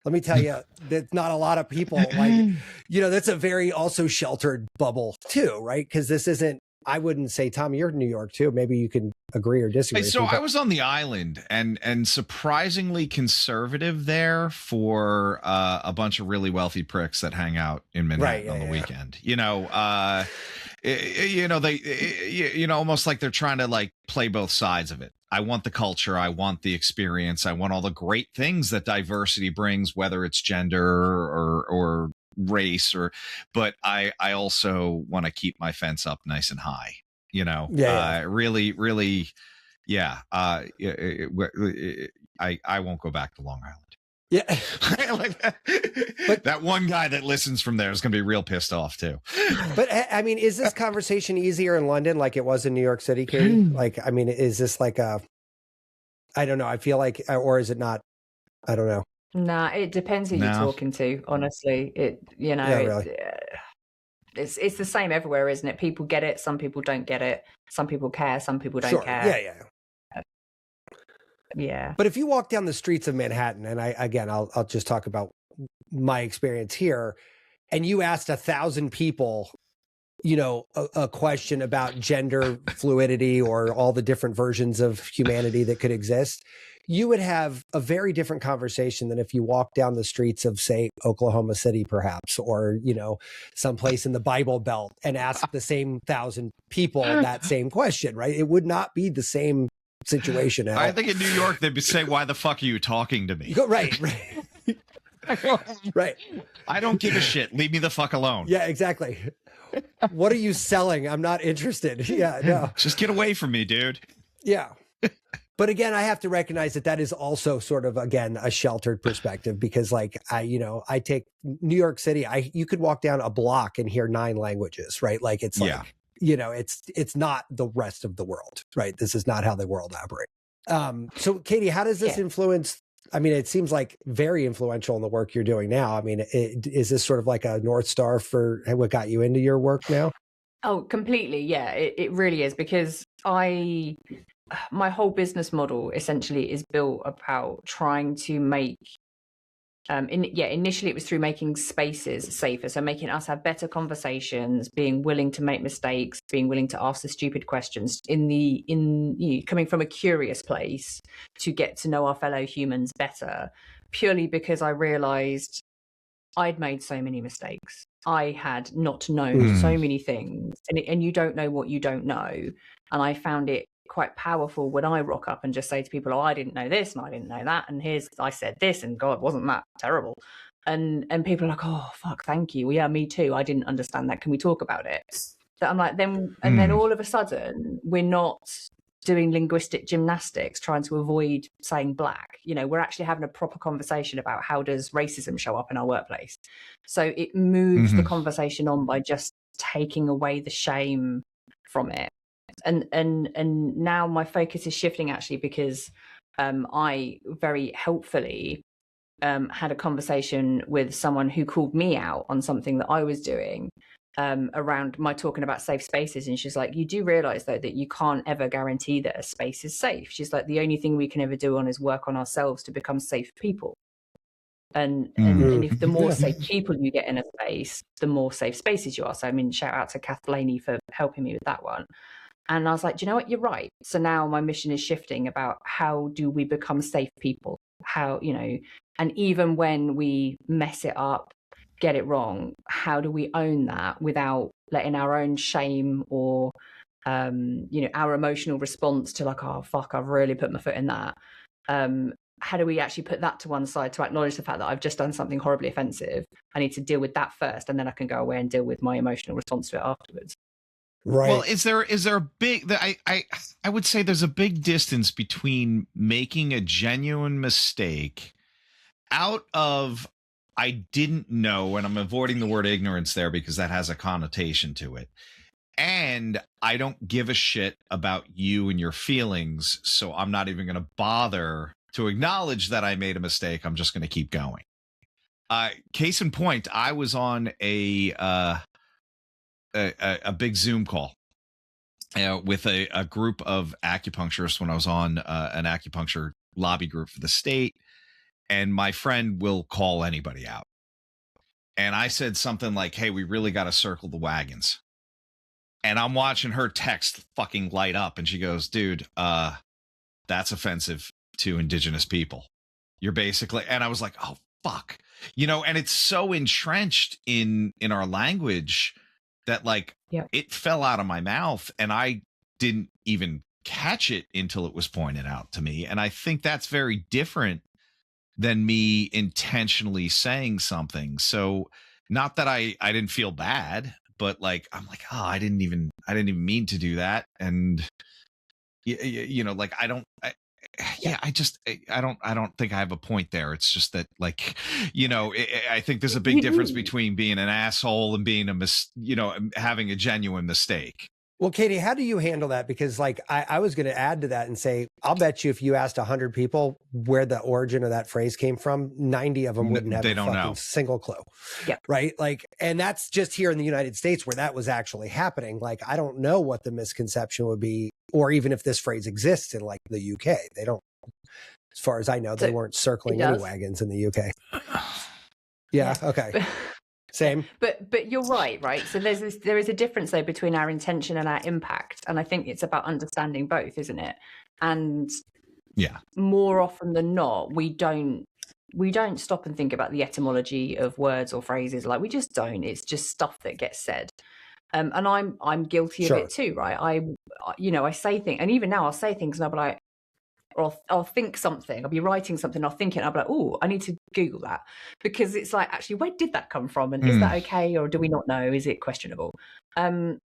A: Let me tell you, that not a lot of people like, that's a very also sheltered bubble too, right? Because this isn't, I wouldn't say, Tom, you're in New York too. Maybe you can agree or disagree.
B: So I was on the island and surprisingly conservative there for a bunch of really wealthy pricks that hang out in Manhattan on the weekend. They almost like they're trying to like play both sides of it. I want the culture. I want the experience. I want all the great things that diversity brings, whether it's gender or race but I also want to keep my fence up nice and high, really, really. Yeah. I won't go back to Long Island.
A: Yeah.
B: Like that. But that one guy that listens from there is going to be real pissed off too.
A: But I mean, is this conversation easier in London like it was in New York City, Katie? Like, I mean, is this like I don't know. I feel like, or is it not? I don't know.
C: Nah, it depends who you're talking to. Honestly,
A: really.
C: It's the same everywhere, isn't it? People get it. Some people don't get it. Some people care. Some people don't care. Yeah. But
A: if you walk down the streets of Manhattan, and I'll just talk about my experience here, and you asked 1,000 people, a question about gender fluidity or all the different versions of humanity that could exist, you would have a very different conversation than if you walk down the streets of, say, Oklahoma City, perhaps, or, someplace in the Bible Belt and ask the same 1,000 people that same question, right? It would not be the same situation.
B: I think in New York, they'd say, why the fuck are you talking to me?
A: Right. Right.
B: I don't give a shit. Leave me the fuck alone.
A: Yeah, exactly. What are you selling? I'm not interested. Yeah, no.
B: Just get away from me, dude.
A: Yeah. But again, I have to recognize that is also sort of, again, a sheltered perspective because like I take New York City, you could walk down a block and hear 9 languages, right? Like it's like, it's not the rest of the world, right? This is not how the world operates. So Katie, how does this influence? I mean, it seems like very influential in the work you're doing now. I mean, is this sort of like a North Star for what got you into your work now?
C: Oh, completely. Yeah, it really is because my whole business model essentially is built about trying to make initially it was through making spaces safer, so making us have better conversations, being willing to make mistakes, being willing to ask the stupid questions coming from a curious place to get to know our fellow humans better, purely because I realized I'd made so many mistakes. I had not known so many things, and you don't know what you don't know. And I found it quite powerful when I rock up and just say to people, oh, I didn't know this and I didn't know that, and I said this, and God, wasn't that terrible? And people are like, oh fuck, thank you. Well, yeah, me too. I didn't understand that. Can we talk about it? So I'm like, then all of a sudden we're not doing linguistic gymnastics trying to avoid saying black. We're actually having a proper conversation about how does racism show up in our workplace. So it moves the conversation on by just taking away the shame from it. And now my focus is shifting actually because I very helpfully had a conversation with someone who called me out on something that I was doing around my talking about safe spaces. And she's like, you do realize though that you can't ever guarantee that a space is safe. She's like, the only thing we can ever do is work on ourselves to become safe people. And if the more safe people you get in a space, the more safe spaces you are. So I mean, shout out to Kath Blaney for helping me with that one. And I was like, do you know what? You're right. So now my mission is shifting about how do we become safe people? How, and even when we mess it up, get it wrong, how do we own that without letting our own shame or, our emotional response to like, oh, fuck, I've really put my foot in that. How do we actually put that to one side to acknowledge the fact that I've just done something horribly offensive? I need to deal with that first, and then I can go away and deal with my emotional response to it afterwards.
B: Right. Well, is there a big I would say there's a big distance between making a genuine mistake out of I didn't know, and I'm avoiding the word ignorance there because that has a connotation to it, and I don't give a shit about you and your feelings, so I'm not even going to bother to acknowledge that I made a mistake. I'm just going to keep going. Case in point, I was on a big Zoom call with a group of acupuncturists when I was on an acupuncture lobby group for the state. and my friend will call anybody out. And I said something like, hey, we really got to circle the wagons. And I'm watching her text fucking light up. And she goes, dude, that's offensive to indigenous people. You're basically, and I was like, oh, fuck. You know, and it's so entrenched in our language that like it fell out of my mouth and I didn't even catch it until it was pointed out to me. And I think that's very different than me intentionally saying something. So not that I didn't feel bad, but like, I'm like, oh, I didn't even mean to do that. And you know, like, I don't think I have a point there. It's just that, like, you know, I think there's a big difference between being an asshole and being having a genuine mistake.
A: Well, Katie, how do you handle that? Because like, I was going to add to that and say, I'll bet you if you asked 100 people where the origin of that phrase came from, 90 of them wouldn't have a fucking single clue. Yeah. Right. Like, and that's just here in the United States where that was actually happening. Like, I don't know what the misconception would be, or even if this phrase exists in like the UK. They don't, as far as I know, they weren't circling any wagons in the UK. Yeah. Okay. Same.
C: But you're right? So there is a difference though between our intention and our impact. And I think it's about understanding both, isn't it? And more often than not, we don't stop and think about the etymology of words or phrases. Like, we just don't. It's just stuff that gets said. And I'm guilty of it too, right? I say things, and even now I'll say things and I'll be like, or I'll think something, I'll be writing something, I'll think it, and I'll be like, oh, I need to Google that, because it's like, actually, where did that come from? And is that okay? Or do we not know? Is it questionable? And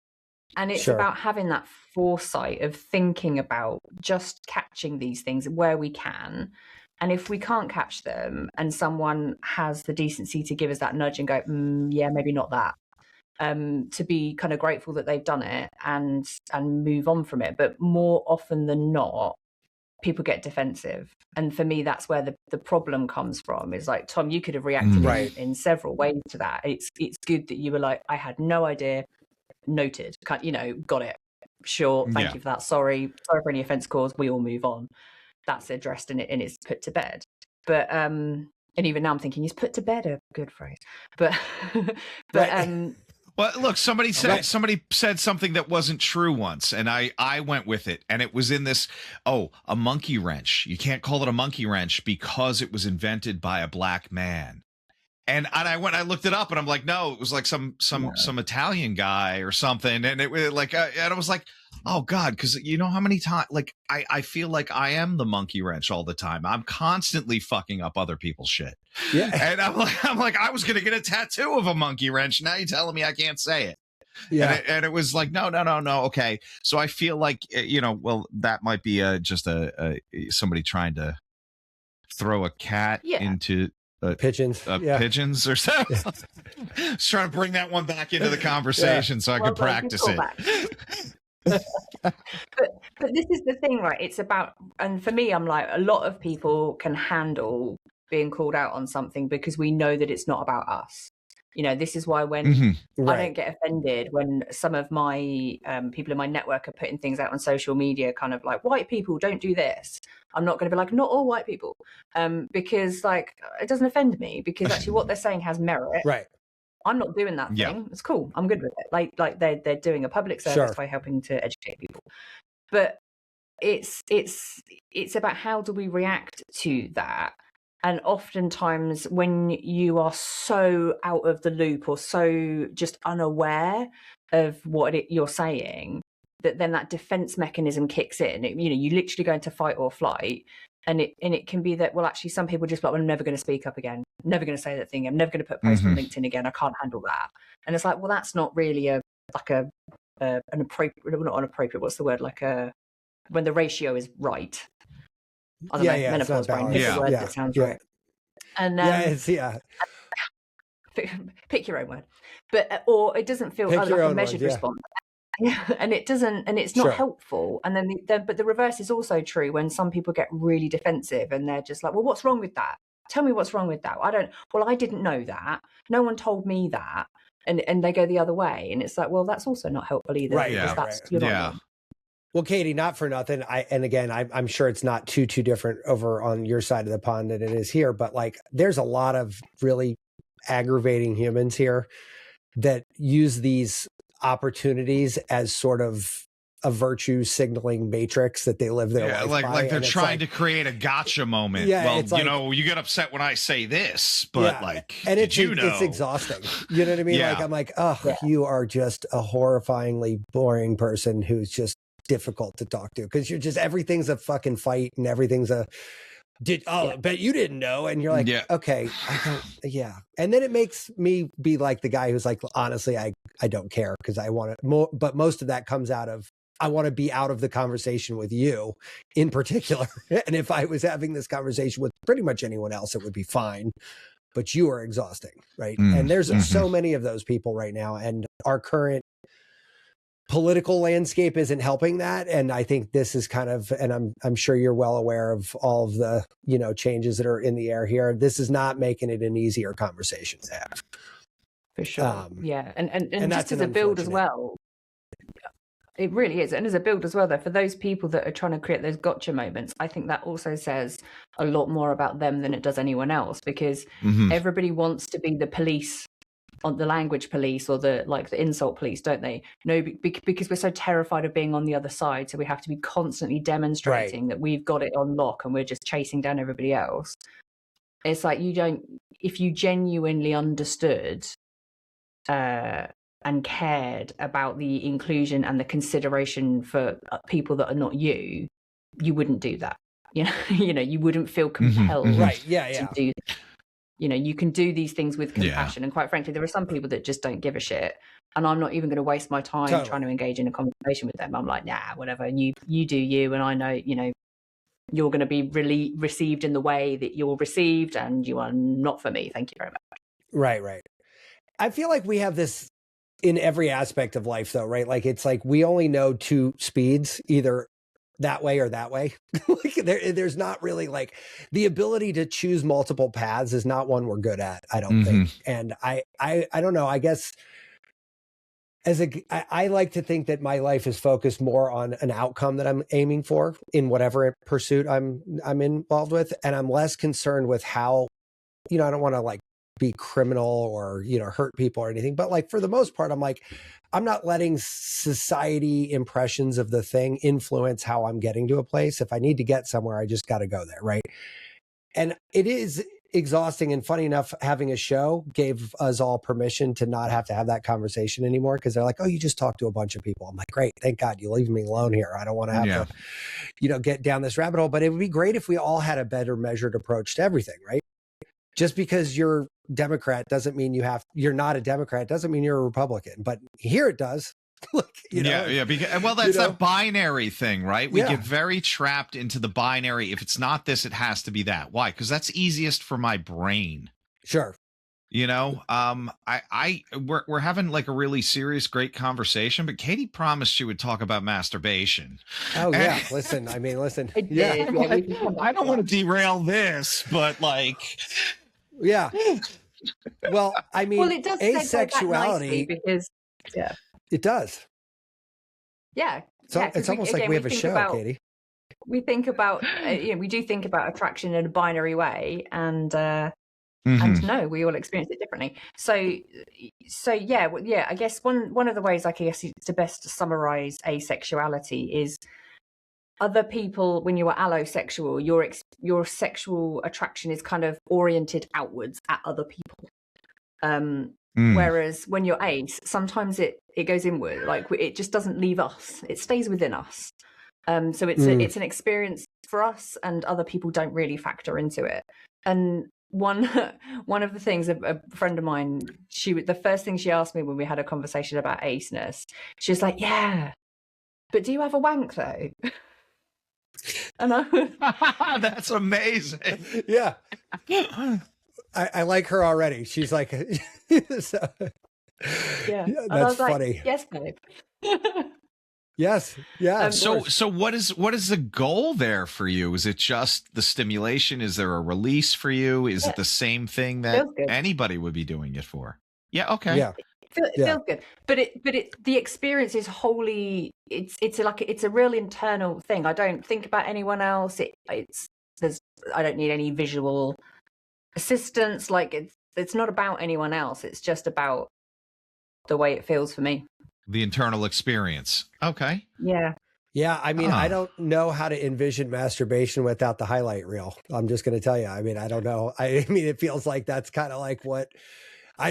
C: it's about having that foresight of thinking about just catching these things where we can. And if we can't catch them and someone has the decency to give us that nudge and go, yeah, maybe not that. To be kind of grateful that they've done it and move on from it. But more often than not, people get defensive. And for me, that's where the problem comes from. Is like, Tom, you could have reacted in several ways to that. It's good that you were like, I had no idea, noted, got it. Sure, thank you for that. Sorry for any offense caused. We all move on. That's addressed and it's put to bed. But and even now I'm thinking, is put to bed a good phrase? But
B: well, look, somebody said something that wasn't true once, and I went with it, and it was in this, a monkey wrench. You can't call it a monkey wrench because it was invented by a black man. And I looked it up, and I'm like, no, it was like some Italian guy or something, and it was like, and I was like, oh God, because you know how many times, like, I feel like I am the monkey wrench all the time. I'm constantly fucking up other people's shit. Yeah, and I'm like, I was gonna get a tattoo of a monkey wrench. Now you're telling me I can't say it. Yeah, and it was like, no, okay. So I feel like, well, that might be just somebody trying to throw a cat into.
A: Pigeons
B: or so. I was trying to bring that one back into the conversation so I could practice it.
C: but this is the thing, right? It's about, and for me, I'm like, a lot of people can handle being called out on something because we know that it's not about us. This is why when I don't get offended when some of my people in my network are putting things out on social media, kind of like, white people don't do this. I'm not going to be like, not all white people, because like, it doesn't offend me, because actually what they're saying has merit. Right. I'm not doing that thing. It's cool. I'm good with it. Like they're doing a public service by helping to educate people. But it's about how do we react to that. And oftentimes when you are so out of the loop or so just unaware of what you're saying, that then that defense mechanism kicks in. You literally go into fight or flight. And it can be that, well, actually, some people just like, well, I'm never going to speak up again. I'm never going to say that thing. I'm never going to put a post on LinkedIn again. I can't handle that. And it's like, well, that's not really an appropriate, not inappropriate. What's the word? Like when the ratio is right. I don't know, menopause brain. Pick a word that sounds right. And pick your own word. But or it doesn't feel like a measured response. And it doesn't, and it's not helpful. And then but the reverse is also true when some people get really defensive and they're just like, well, what's wrong with that? Tell me what's wrong with that. I didn't know that. No one told me that. And they go the other way. And it's like, well, that's also not helpful either. Right. Yeah. That's,
A: Well, Katie, not for nothing. I'm sure it's not too different over on your side of the pond than it is here, but like there's a lot of really aggravating humans here that use these opportunities as sort of a virtue signaling matrix that they live their life by.
B: Like they're trying to create a gotcha moment.
A: Yeah,
B: well,
A: it's like,
B: you get upset when I say this, but
A: and it's exhausting. You know what I mean?
B: Yeah.
A: Like I'm like, oh, you are just a horrifyingly boring person who's just difficult to talk to because you're just everything's a fucking fight and everything's a bet you didn't know, and you're like, okay, I don't, and then it makes me be like the guy who's like, honestly, I don't care because I want to but most of that comes out of I want to be out of the conversation with you in particular. And if I was having this conversation with pretty much anyone else, it would be fine, but you are exhausting, right? And there's so many of those people right now, and our current political landscape isn't helping that. And I think this is kind of, and I'm sure you're well aware of all of the, changes that are in the air here. This is not making it an easier conversation to have.
C: For sure. And just as a build as well, it really is. And as a build as well, though, for those people that are trying to create those gotcha moments, I think that also says a lot more about them than it does anyone else, because everybody wants to be the police, on the language police or the insult police, don't they? No, because we're so terrified of being on the other side, so we have to be constantly demonstrating that we've got it on lock and we're just chasing down everybody else. It's like if you genuinely understood and cared about the inclusion and the consideration for people that are not you wouldn't do that. You wouldn't feel compelled to do that. You can do these things with compassion. And quite frankly, there are some people that just don't give a shit. And I'm not even going to waste my time trying to engage in a conversation with them. I'm like, nah, whatever. You do you. And I know, you're going to be really received in the way that you're received, and you are not for me. Thank you very much.
A: Right. I feel like we have this in every aspect of life, though, right? Like, it's like we only know two speeds, either that way or that way. Like there's not really like the ability to choose multiple paths is not one we're good at, I don't think. And I don't know, I guess I like to think that my life is focused more on an outcome that I'm aiming for in whatever pursuit I'm involved with. And I'm less concerned with how, I don't want to like be criminal or, hurt people or anything. But like, for the most part, I'm like, I'm not letting society impressions of the thing influence how I'm getting to a place. If I need to get somewhere, I just got to go there. Right. And it is exhausting. And funny enough, having a show gave us all permission to not have to have that conversation anymore. Cause they're like, oh, you just talked to a bunch of people. I'm like, great. Thank God you leave me alone here. I don't want to have to, get down this rabbit hole, but it would be great if we all had a better measured approach to everything. Right. Just because you're Democrat doesn't mean you're not a Democrat, doesn't mean you're a Republican, but here it does.
B: Because, that's that binary thing, right? We get very trapped into the binary. If it's not this, it has to be that. Why? Because that's easiest for my brain.
A: Sure.
B: We're having like a really serious, great conversation, but Katie promised she would talk about masturbation.
A: Oh yeah. Listen.
C: I did.
B: I don't want to derail this, but like,
A: yeah. Well, I mean,
C: it does
A: asexuality
C: because
A: it does.
C: Yeah.
A: So it's almost like we have a show, Katie.
C: We think about, we do think about attraction in a binary way, and no, we all experience it differently. So I guess one of the ways I guess to best summarize asexuality is other people. When you are allosexual, your sexual attraction is kind of oriented outwards at other people. Whereas when you're ace, sometimes it goes inward, like it just doesn't leave us, it stays within us. So it's an experience for us, and other people don't really factor into it. And one of the things, a friend of mine, the first thing she asked me when we had a conversation about aceness, she was like, yeah, but do you have a wank though? And
B: that's amazing.
A: Yeah. I like her already. She's like, so,
C: that's funny. Like, yes, babe.
A: Yes. Yeah.
B: So what is the goal there for you? Is it just the stimulation? Is there a release for you? Is it the same thing that anybody would be doing it for? Yeah. Okay.
A: Yeah.
C: It feels good, but the experience is wholly. It's a real internal thing. I don't think about anyone else. I don't need any visual assistance. Like it's not about anyone else. It's just about the way it feels for me.
B: The internal experience. Okay.
C: Yeah.
A: Yeah, I mean, I don't know how to envision masturbation without the highlight reel. I'm just going to tell you. I mean, I don't know. I mean, it feels like that's kind of like what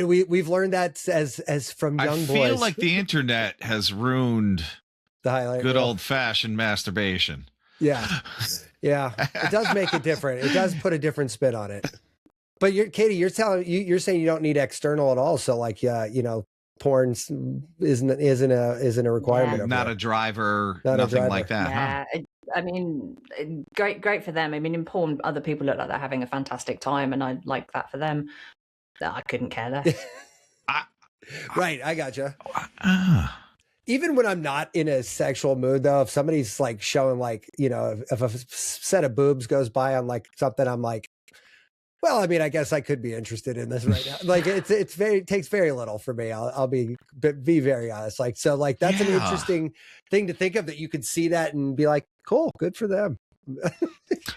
A: we've learned that as from young boys.
B: I feel like the internet has ruined
A: the highlight
B: good
A: reel.
B: old-fashioned masturbation.
A: Yeah, yeah, it does make it different. It does put a different spin on it. But Katie, you're saying you don't need external at all. So like, porn isn't a requirement.
B: Not a driver, nothing like that.
C: Yeah, huh? I mean, great for them. I mean, in porn, other people look like they're having a fantastic time, and I like that for them. I couldn't care less.
A: Right, I gotcha. Even when I'm not in a sexual mood, though, if somebody's like showing like, if a set of boobs goes by on like something, I'm like, well, I mean, I guess I could be interested in this right now. Like it takes very little for me. I'll be very honest. Like, so like, that's an interesting thing to think of, that you could see that and be like, cool, good for them.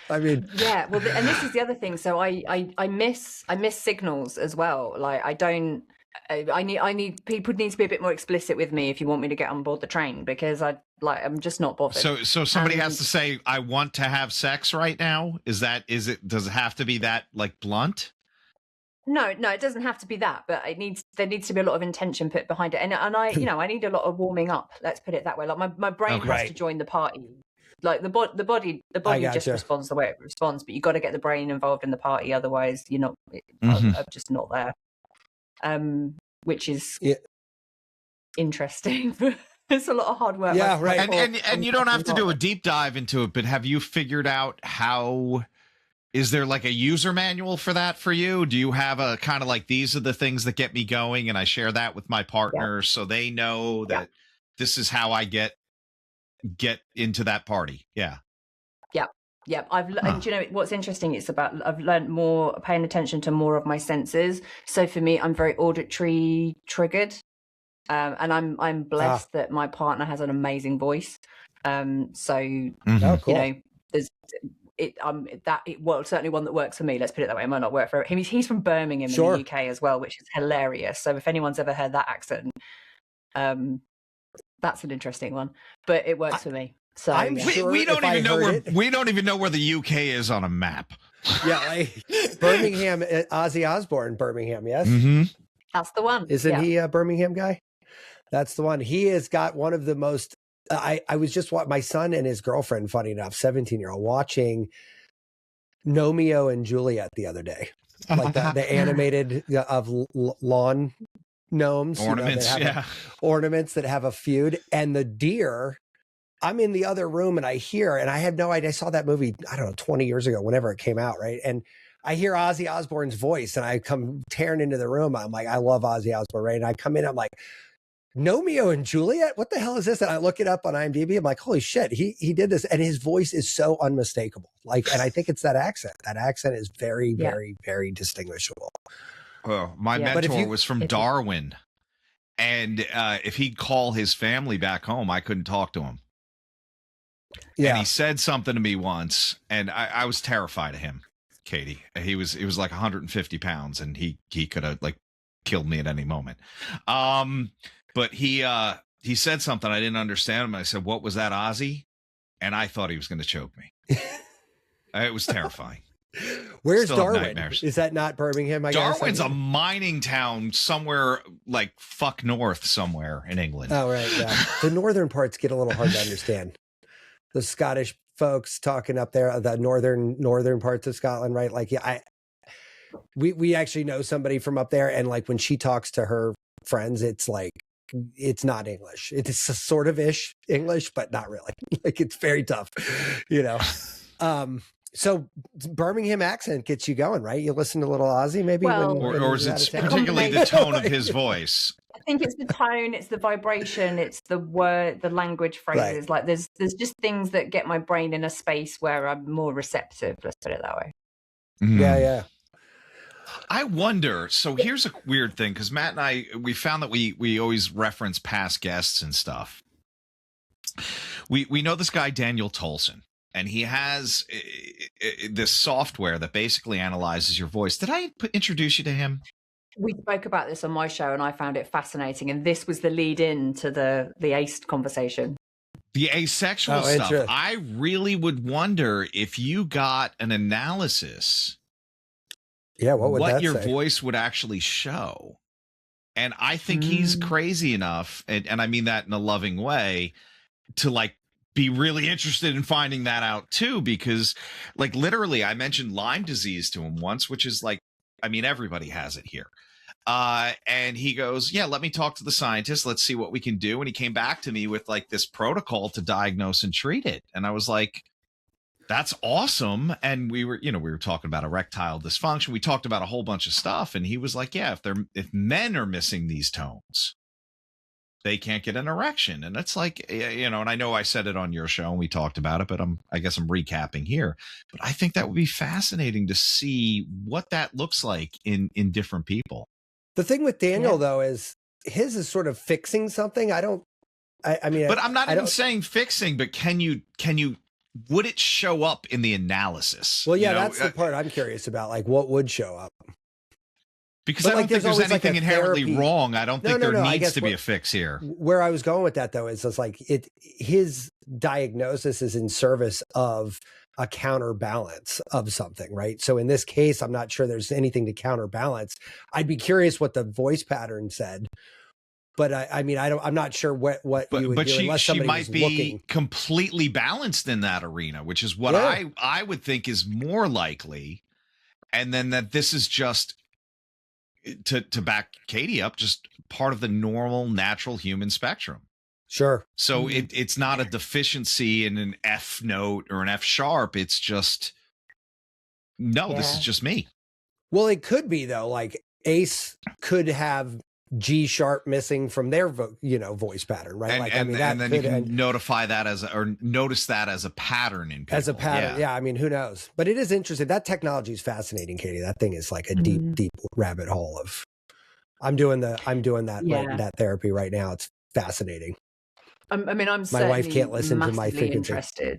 A: I mean,
C: yeah, well, and this is the other thing. So I miss signals as well. Like I need people need to be a bit more explicit with me if you want me to get on board the train, because I'm just not bothered.
B: So somebody has to say, I want to have sex right now. Does it have to be that like blunt?
C: No, it doesn't have to be that, but there needs to be a lot of intention put behind it. And I I need a lot of warming up. Let's put it that way. Like my brain has to join the party. Like the body just responds the way it responds, but you got to get the brain involved in the party, otherwise you're not. I'm just not there. Which is interesting. It's a lot of hard work.
A: Yeah, right.
B: And you don't have to do a deep dive into it, but have you figured out how? Is there like a user manual for that for you? Do you have a kind of like, these are the things that get me going, and I share that with my partner so they know that this is how I get into that party? Yeah.
C: And what's interesting? I've learned more, paying attention to more of my senses. So for me, I'm very auditory triggered, and I'm blessed that my partner has an amazing voice. Cool. There's certainly one that works for me. Let's put it that way. It might not work for him. He's from Birmingham in the UK as well, which is hilarious. So if anyone's ever heard that accent, that's an interesting one. But it works for me. So
A: I'm sure
B: we don't even know where the UK is on a map.
A: Yeah, like Birmingham, Ozzy Osbourne, Birmingham. Yes,
C: that's the one.
A: Isn't he a Birmingham guy? That's the one. He has got one of the most. I was just my son and his girlfriend, funny enough, 17-year-old, watching Romeo and Juliet the other day, like the animated of lawn gnomes,
B: ornaments,
A: ornaments that have a feud, and the deer. I'm in the other room and I hear, and I had no idea. I saw that movie, I don't know, 20 years ago, whenever it came out, right? And I hear Ozzy Osbourne's voice, and I come tearing into the room. I'm like, I love Ozzy Osbourne, right? And I come in, I'm like, Romeo and Juliet? What the hell is this? And I look it up on IMDb. I'm like, holy shit, he did this. And his voice is so unmistakable. Like, and I think it's that accent. That accent is very, very, very distinguishable.
B: Well, my mentor was from Darwin. And if he'd call his family back home, I couldn't talk to him. Yeah. And he said something to me once, and I was terrified of him, Katie. He was like 150 pounds, and he could have like killed me at any moment. But he said something I didn't understand him. I said, "What was that, Ozzy?" And I thought he was going to choke me. It was terrifying.
A: Where's Darwin? Is that not Birmingham?
B: Darwin's a mining town somewhere like fuck north somewhere in England.
A: Oh, right. Yeah. The northern parts get a little hard to understand. The Scottish folks talking up there, the northern parts of Scotland, right? Like, yeah, we actually know somebody from up there, and like when she talks to her friends, it's like, it's not English. It's sort of ish English, but not really. Like, it's very tough, So Birmingham accent gets you going, right? You listen to a little Ozzy, maybe,
B: or is it particularly the tone of his voice?
C: I think it's the tone, it's the vibration, it's the word, the language phrases. Right. Like there's just things that get my brain in a space where I'm more receptive. Let's put it that way.
A: Yeah.
B: I wonder. So here's a weird thing, because Matt and I, we found that we always reference past guests and stuff. We know this guy Daniel Tolson, and he has this software that basically analyzes your voice. Did I introduce you to him?
C: We spoke about this on my show, and I found it fascinating. And this was the lead in to the ace conversation.
B: The asexual stuff. I really would wonder if you got an analysis.
A: Yeah, what
B: your
A: say?
B: Voice would actually show. And I think he's crazy enough, and I mean that in a loving way, to like be really interested in finding that out too, because like literally I mentioned Lyme disease to him once, which is like, I mean, everybody has it here. And he goes, yeah, let me talk to the scientist. Let's see what we can do. And he came back to me with like this protocol to diagnose and treat it. And I was like, that's awesome. And we were talking about erectile dysfunction. We talked about a whole bunch of stuff. And he was like, yeah, if men are missing these tones, they can't get an erection. And it's like, and I know I said it on your show and we talked about it, but I guess I'm recapping here. But I think that would be fascinating to see what that looks like in different people.
A: The thing with Daniel, though, is his is sort of fixing something. I mean,
B: but I'm not even saying fixing, but would it show up in the analysis?
A: Well, yeah, that's the part I'm curious about. Like, what would show up?
B: Because I don't think there's anything inherently wrong. I don't think there needs to be a fix here.
A: Where I was going with that, though, is it's like his diagnosis is in service of a counterbalance of something, right? So in this case, I'm not sure there's anything to counterbalance. I'd be curious what the voice pattern said, but I mean, I'm not sure what you would do unless somebody might be looking.
B: Completely balanced in that arena, which is what I would think is more likely. And then that this is just to back Katie up, just part of the normal, natural human spectrum.
A: Sure.
B: So it's not a deficiency in an F note or an F sharp. It's just, this is just me.
A: Well, it could be though. Like Ace could have G sharp missing from their voice pattern, right?
B: And then you can notify that notice that as a pattern in people.
A: As a pattern, yeah. I mean, who knows? But it is interesting. That technology is fascinating, Katie. That thing is like a deep rabbit hole of. I'm doing that therapy right now. It's fascinating.
C: I mean, I'm
A: my wife can't listen to my frequency.
C: Interested.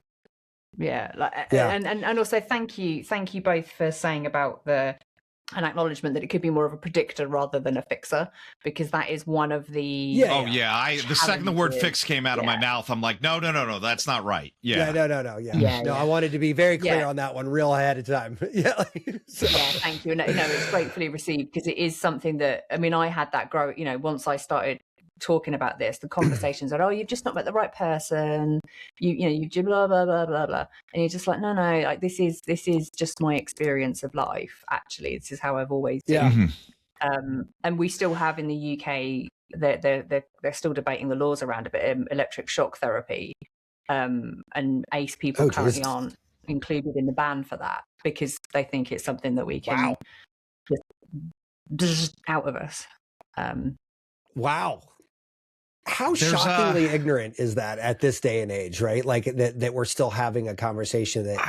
C: And also thank you both for saying about an acknowledgement that it could be more of a predictor rather than a fixer, because that is one of the
B: the second the word fix came out of my mouth, I'm like, no, that's not right. I wanted to be very clear on that one real ahead of time.
C: Thank you. No, it's gratefully received, because it is something that, I mean, I had that grow, once I started talking about this, the conversations are, you've just not met the right person, you blah blah blah blah blah, and you're just like, no, like this is just my experience of life. Actually, this is how I've always been. And we still have in the UK, they're still debating the laws around it, electric shock therapy, and ACE people currently aren't included in the ban for that, because they think it's something that we can just out of us.
A: Wow. How shockingly ignorant is that at this day and age, right? Like that we're still having a conversation that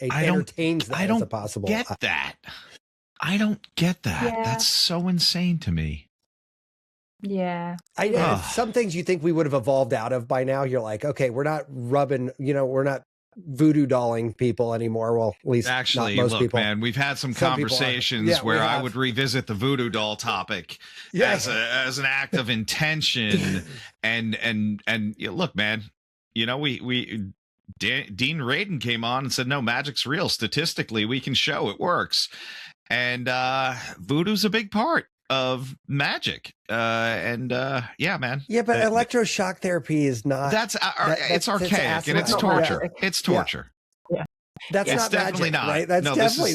A: entertains that as a possible.
B: I don't get that.
C: Yeah.
B: That's so insane to me.
C: Yeah.
A: Some things you think we would have evolved out of by now. You're like, okay, we're not rubbing, we're not voodoo dolling people anymore. Well, at least
B: actually,
A: not most
B: look,
A: people.
B: Man, we've had some conversations where I would revisit the voodoo doll topic as an act of intention. and look, man, Dean Radin came on and said, no, magic's real. Statistically, we can show it works. And voodoo's a big part of magic. Man.
A: Yeah, but electroshock therapy is not.
B: It's archaic and it's torture. Yeah. It's torture.
C: Yeah.
A: That's not definitely magic, not. Right?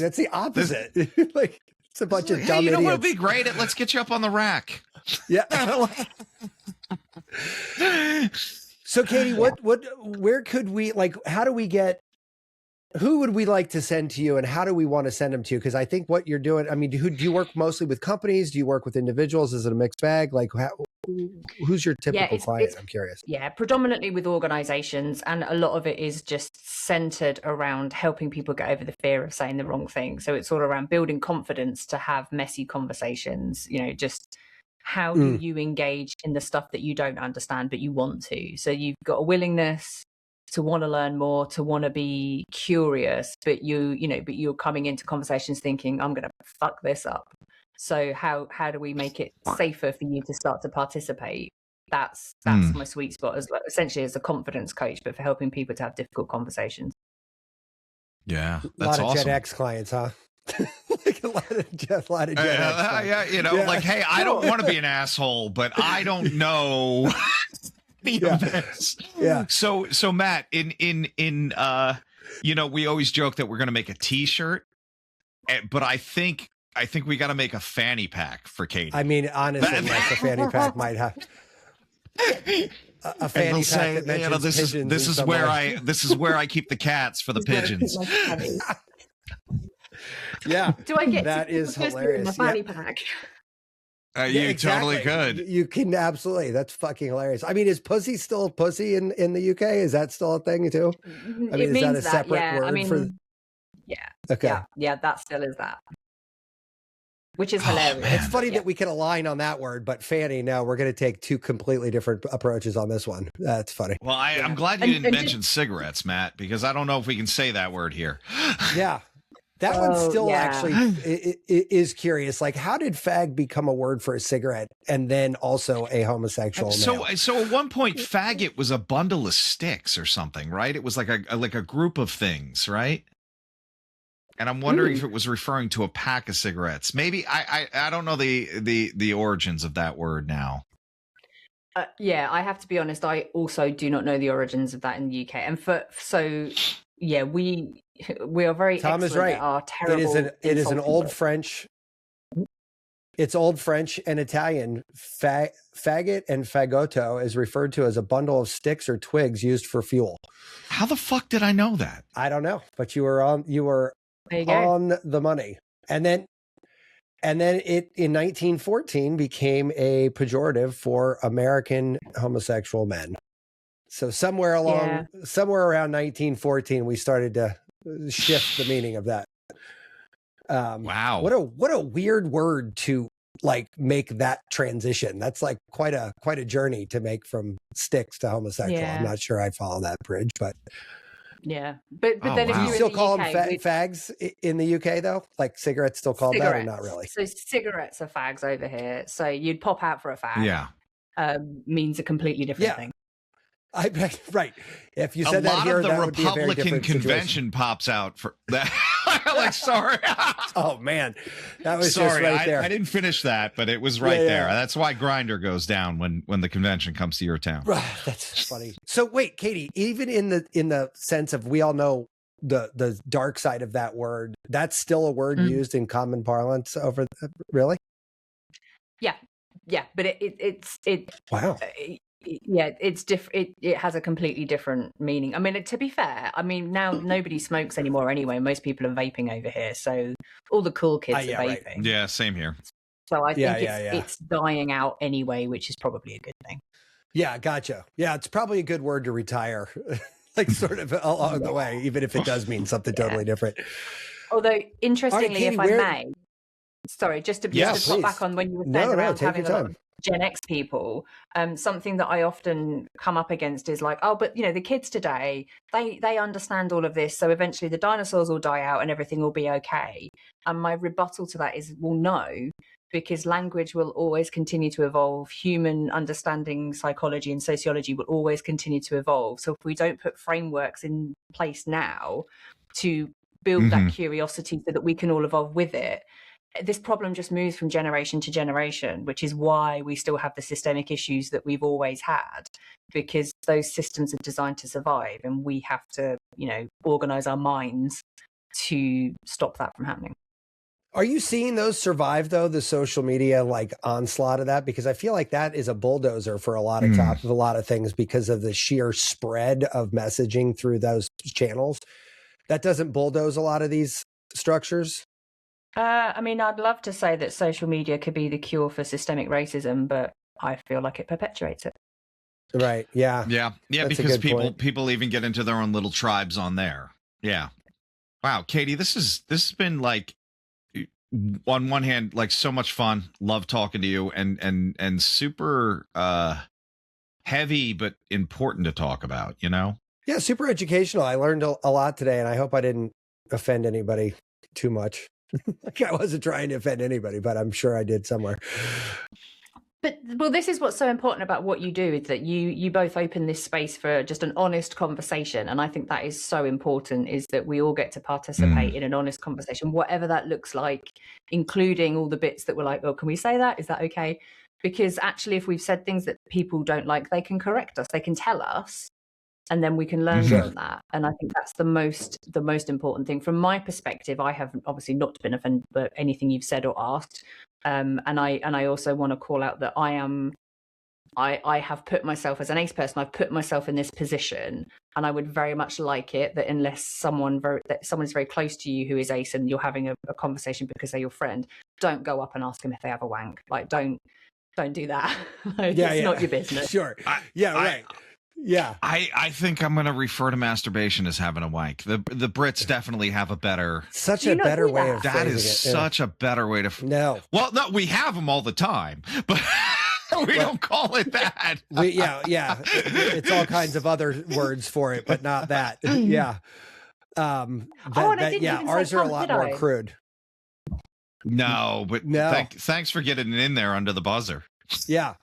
A: That's the opposite. Like it's a bunch of dumb idiots.
B: What would be great? Let's get you up on the rack.
A: Yeah. So Katie, where could we, like, how do we get, who would we like to send to you, and how do we want to send them to you? Because I think what you're doing, I mean, do you work mostly with companies? Do you work with individuals? Is it a mixed bag? Like, who's your typical client? I'm curious.
C: Yeah, predominantly with organizations, and a lot of it is just centered around helping people get over the fear of saying the wrong thing. So it's all around building confidence to have messy conversations, just how do you engage in the stuff that you don't understand but you want to. So you've got a willingness to want to learn more, to want to be curious, but you're coming into conversations thinking, I'm going to fuck this up. So how do we make it safer for you to start to participate? That's my sweet spot, essentially as a confidence coach, but for helping people to have difficult conversations.
B: Yeah,
A: A
B: that's
A: lot of
B: awesome.
A: Gen X clients, huh? Like a lot of Gen X clients.
B: Yeah, like, hey, I don't want to be an asshole, but I don't know any of this.
A: Yeah.
B: So Matt, in we always joke that we're going to make a T-shirt, but I think we got to make a fanny pack for Katie.
A: I mean, honestly, yes, a fanny pack might have. A fanny pack that mentions pigeons.
B: This is where I keep the cats for the pigeons.
A: Yeah.
C: Do I get
A: that is hilarious?
C: In the fanny pack?
B: You totally could.
A: You can absolutely. That's fucking hilarious. I mean, is pussy still pussy in the UK? Is that still a thing too? I mean, is that a separate word for?
C: Yeah.
A: Okay.
C: Yeah, that still is that. Which is hilarious.
A: It's funny that we can align on that word, but fanny, no, we're going to take two completely different approaches on this one. That's funny.
B: Well, I'm glad you didn't mention cigarettes, Matt, because I don't know if we can say that word here. Yeah.
A: That one still actually is curious. Like, how did fag become a word for a cigarette and then also a homosexual male?
B: So at one point, faggot was a bundle of sticks or something, right? It was like a group of things, right? And I'm wondering if it was referring to a pack of cigarettes. Maybe I don't know the origins of that word now.
C: Yeah, I have to be honest. I also do not know the origins of that in the UK. And we are very
A: Tom is right.
C: At our terrible
A: it is an old French. It's old French and Italian. Faggot and fagotto is referred to as a bundle of sticks or twigs used for fuel.
B: How the fuck did I know that?
A: I don't know, but you were on the money. And then it in 1914 became a pejorative for American homosexual men. So somewhere around 1914, we started to shift the meaning of that.
B: Wow.
A: What a weird word to like make that transition. That's like quite a journey to make from sticks to homosexual.
C: Yeah.
A: I'm not sure I follow that bridge, but
C: yeah. But then if you
A: still call them fags in the UK though? Like cigarettes still called that or not really?
C: So cigarettes are fags over here. So you'd pop out for a fag.
B: Yeah.
C: Means a completely different thing.
A: Right. If you said that here, that would be a very different
B: convention
A: situation.
B: Pops out for that. Like, sorry.
A: Oh man, that was just right there.
B: I didn't finish that, but it was right there. That's why Grindr goes down when the convention comes to your town.
A: That's funny. So wait, Katie, even in the sense of we all know the dark side of that word, that's still a word used in common parlance over really?
C: Yeah, but it's
A: wow.
C: It's different. It has a completely different meaning. I mean, to be fair, now nobody smokes anymore anyway. Most people are vaping over here, so all the cool kids are vaping.
B: Right. Yeah, same here.
C: So I think it's dying out anyway, which is probably a good thing.
A: Yeah, gotcha. Yeah, it's probably a good word to retire, like sort of along the way, even if it does mean something totally different.
C: Although, interestingly, Katie, if I may, sorry, just to pop back on when you were saying around having a lot of Gen X people, something that I often come up against is like, oh, but the kids today, they understand all of this, so eventually the dinosaurs will die out and everything will be okay. And my rebuttal to that is, well, no, because language will always continue to evolve. Human understanding, psychology and sociology will always continue to evolve. So if we don't put frameworks in place now to build that curiosity so that we can all evolve with it, this problem just moves from generation to generation, which is why we still have the systemic issues that we've always had, because those systems are designed to survive and we have to, organize our minds to stop that from happening.
A: Are you seeing those survive though, the social media like onslaught of that? Because I feel like that is a bulldozer for a lot of a lot of things because of the sheer spread of messaging through those channels. That doesn't bulldoze a lot of these structures.
C: I'd love to say that social media could be the cure for systemic racism, but I feel like it perpetuates it.
A: Right. Yeah.
B: Yeah.
A: That's a
B: because
A: good point.
B: people even get into their own little tribes on there. Yeah. Wow, Katie, this has been like, on one hand, like so much fun. Love talking to you, and super heavy but important to talk about. You know.
A: Yeah, super educational. I learned a lot today, and I hope I didn't offend anybody too much. Like I wasn't trying to offend anybody, but I'm sure I did somewhere.
C: But well, this is what's so important about what you do, is that you both open this space for just an honest conversation, and I think that is so important, is that we all get to participate in an honest conversation, whatever that looks like, including all the bits that we're like, oh, can we say that? Is that okay? Because actually, if we've said things that people don't like, they can correct us, they can tell us, and then we can learn from that. And I think that's the most important thing. From my perspective, I have obviously not been offended by anything you've said or asked. And I also want to call out that I have put myself, as an ace person, I've put myself in this position, and I would very much like it that unless someone is very close to you who is ace and you're having a conversation because they're your friend, don't go up and ask them if they have a wank. Like don't do that. Like, it's not your business.
A: Sure. Right. Yeah.
B: I think I'm going to refer to masturbation as having a wank. The Brits definitely have a better...
A: Such a better way of
B: that
A: phrasing
B: is
A: it.
B: such a better way to...
A: No.
B: Well, no, we have them all the time, but we don't call it that.
A: Yeah. It's all kinds of other words for it, but not that. Yeah.
C: And I didn't even
A: ours
C: say
A: are a
C: cunt,
A: lot
C: did
A: more
C: I?
A: crude.
B: No, but thanks for getting it in there under the buzzer.
A: Yeah.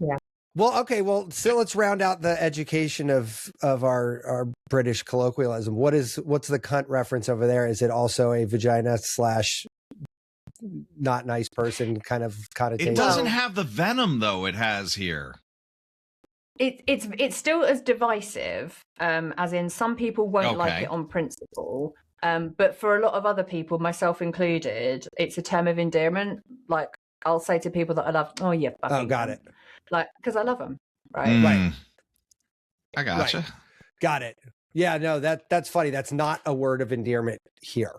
C: Yeah.
A: Well, okay. Well, so let's round out the education of our British colloquialism. What's the cunt reference over there? Is it also a vagina / not nice person kind of connotation?
B: It doesn't have the venom though it has here.
C: It's still as divisive, as in some people won't like it on principle. But for a lot of other people, myself included, it's a term of endearment. Like I'll say to people that I love, oh yeah,
A: got it.
C: Like, because I love them, right?
A: Right.
B: I gotcha.
A: Right. Got it. Yeah, no, that's funny. That's not a word of endearment here.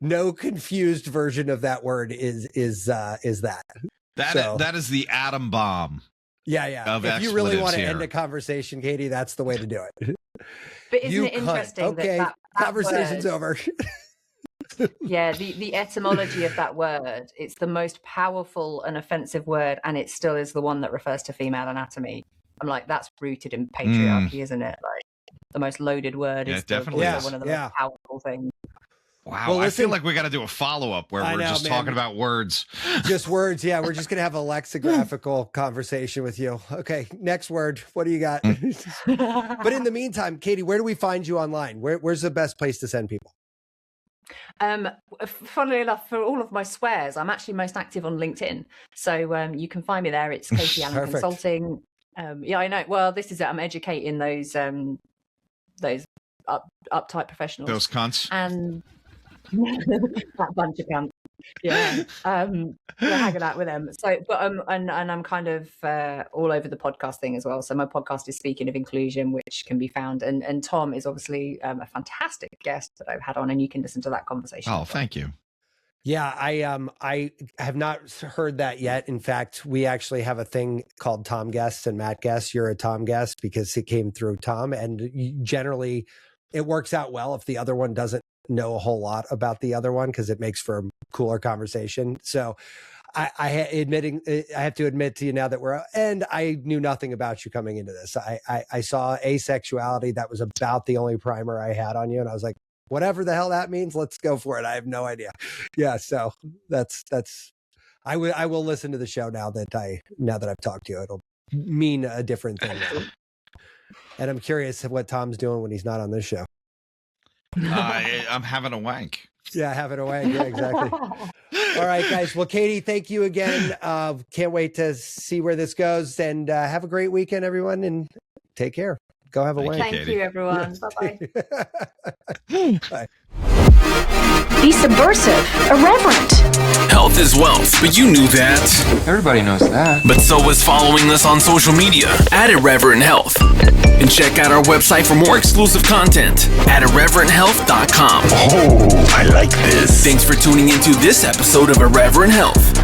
A: No confused version of that word is that.
B: That is the atom bomb.
A: Yeah. If you really want to end a conversation, Katie, that's the way to do it.
C: But isn't it interesting?
A: Okay,
C: that
A: conversation's
C: word,
A: over.
C: Yeah, the etymology of that word, it's the most powerful and offensive word, and it still is the one that refers to female anatomy. I'm like, that's rooted in patriarchy, isn't it? Like the most loaded word is definitely one of the most powerful things.
B: Wow, well, I feel like we got to do a follow-up where we're just talking about words.
A: Just words, yeah. We're just going to have a lexicographical conversation with you. Okay, next word. What do you got? But in the meantime, Katie, where do we find you online? Where's the best place to send people?
C: Funnily enough, for all of my swears, I'm actually most active on LinkedIn. So you can find me there. It's Katie Allen Consulting. Yeah, I know. Well, this is it. I'm educating those uptight professionals.
B: Those cunts.
C: And that bunch of cunts. Yeah. We're hanging out with them. So, but and I'm kind of all over the podcast thing as well. So my podcast is Speaking of Inclusion, which can be found. And Tom is obviously a fantastic guest that I've had on, and you can listen to that conversation.
B: Oh, thank you.
A: Yeah, I have not heard that yet. In fact, we actually have a thing called Tom Guests and Matt Guests. You're a Tom Guest because it came through Tom, and generally it works out well if the other one doesn't know a whole lot about the other one, because it makes for a cooler conversation. So I have to admit to you now that and I knew nothing about you coming into this. I saw Asexuality. That was about the only primer I had on you. And I was like, whatever the hell that means, let's go for it. I have no idea. Yeah. So I will listen to the show now that I've talked to you. It'll mean a different thing now. And I'm curious what Tom's doing when he's not on this show.
B: I'm having a wank.
A: Yeah, having a wank. Yeah, exactly. All right, guys. Well, Katie, thank you again. Can't wait to see where this goes. And have a great weekend, everyone. And take care. Go have a wank.
C: Thank you, everyone. Bye-bye.
A: Bye.
D: Be subversive, irreverent.
E: Health is wealth, but you knew that.
F: Everybody knows that.
E: But so is following us on social media at Irreverent Health. And check out our website for more exclusive content at irreverenthealth.com.
G: Oh, I like this.
E: Thanks for tuning into this episode of Irreverent Health.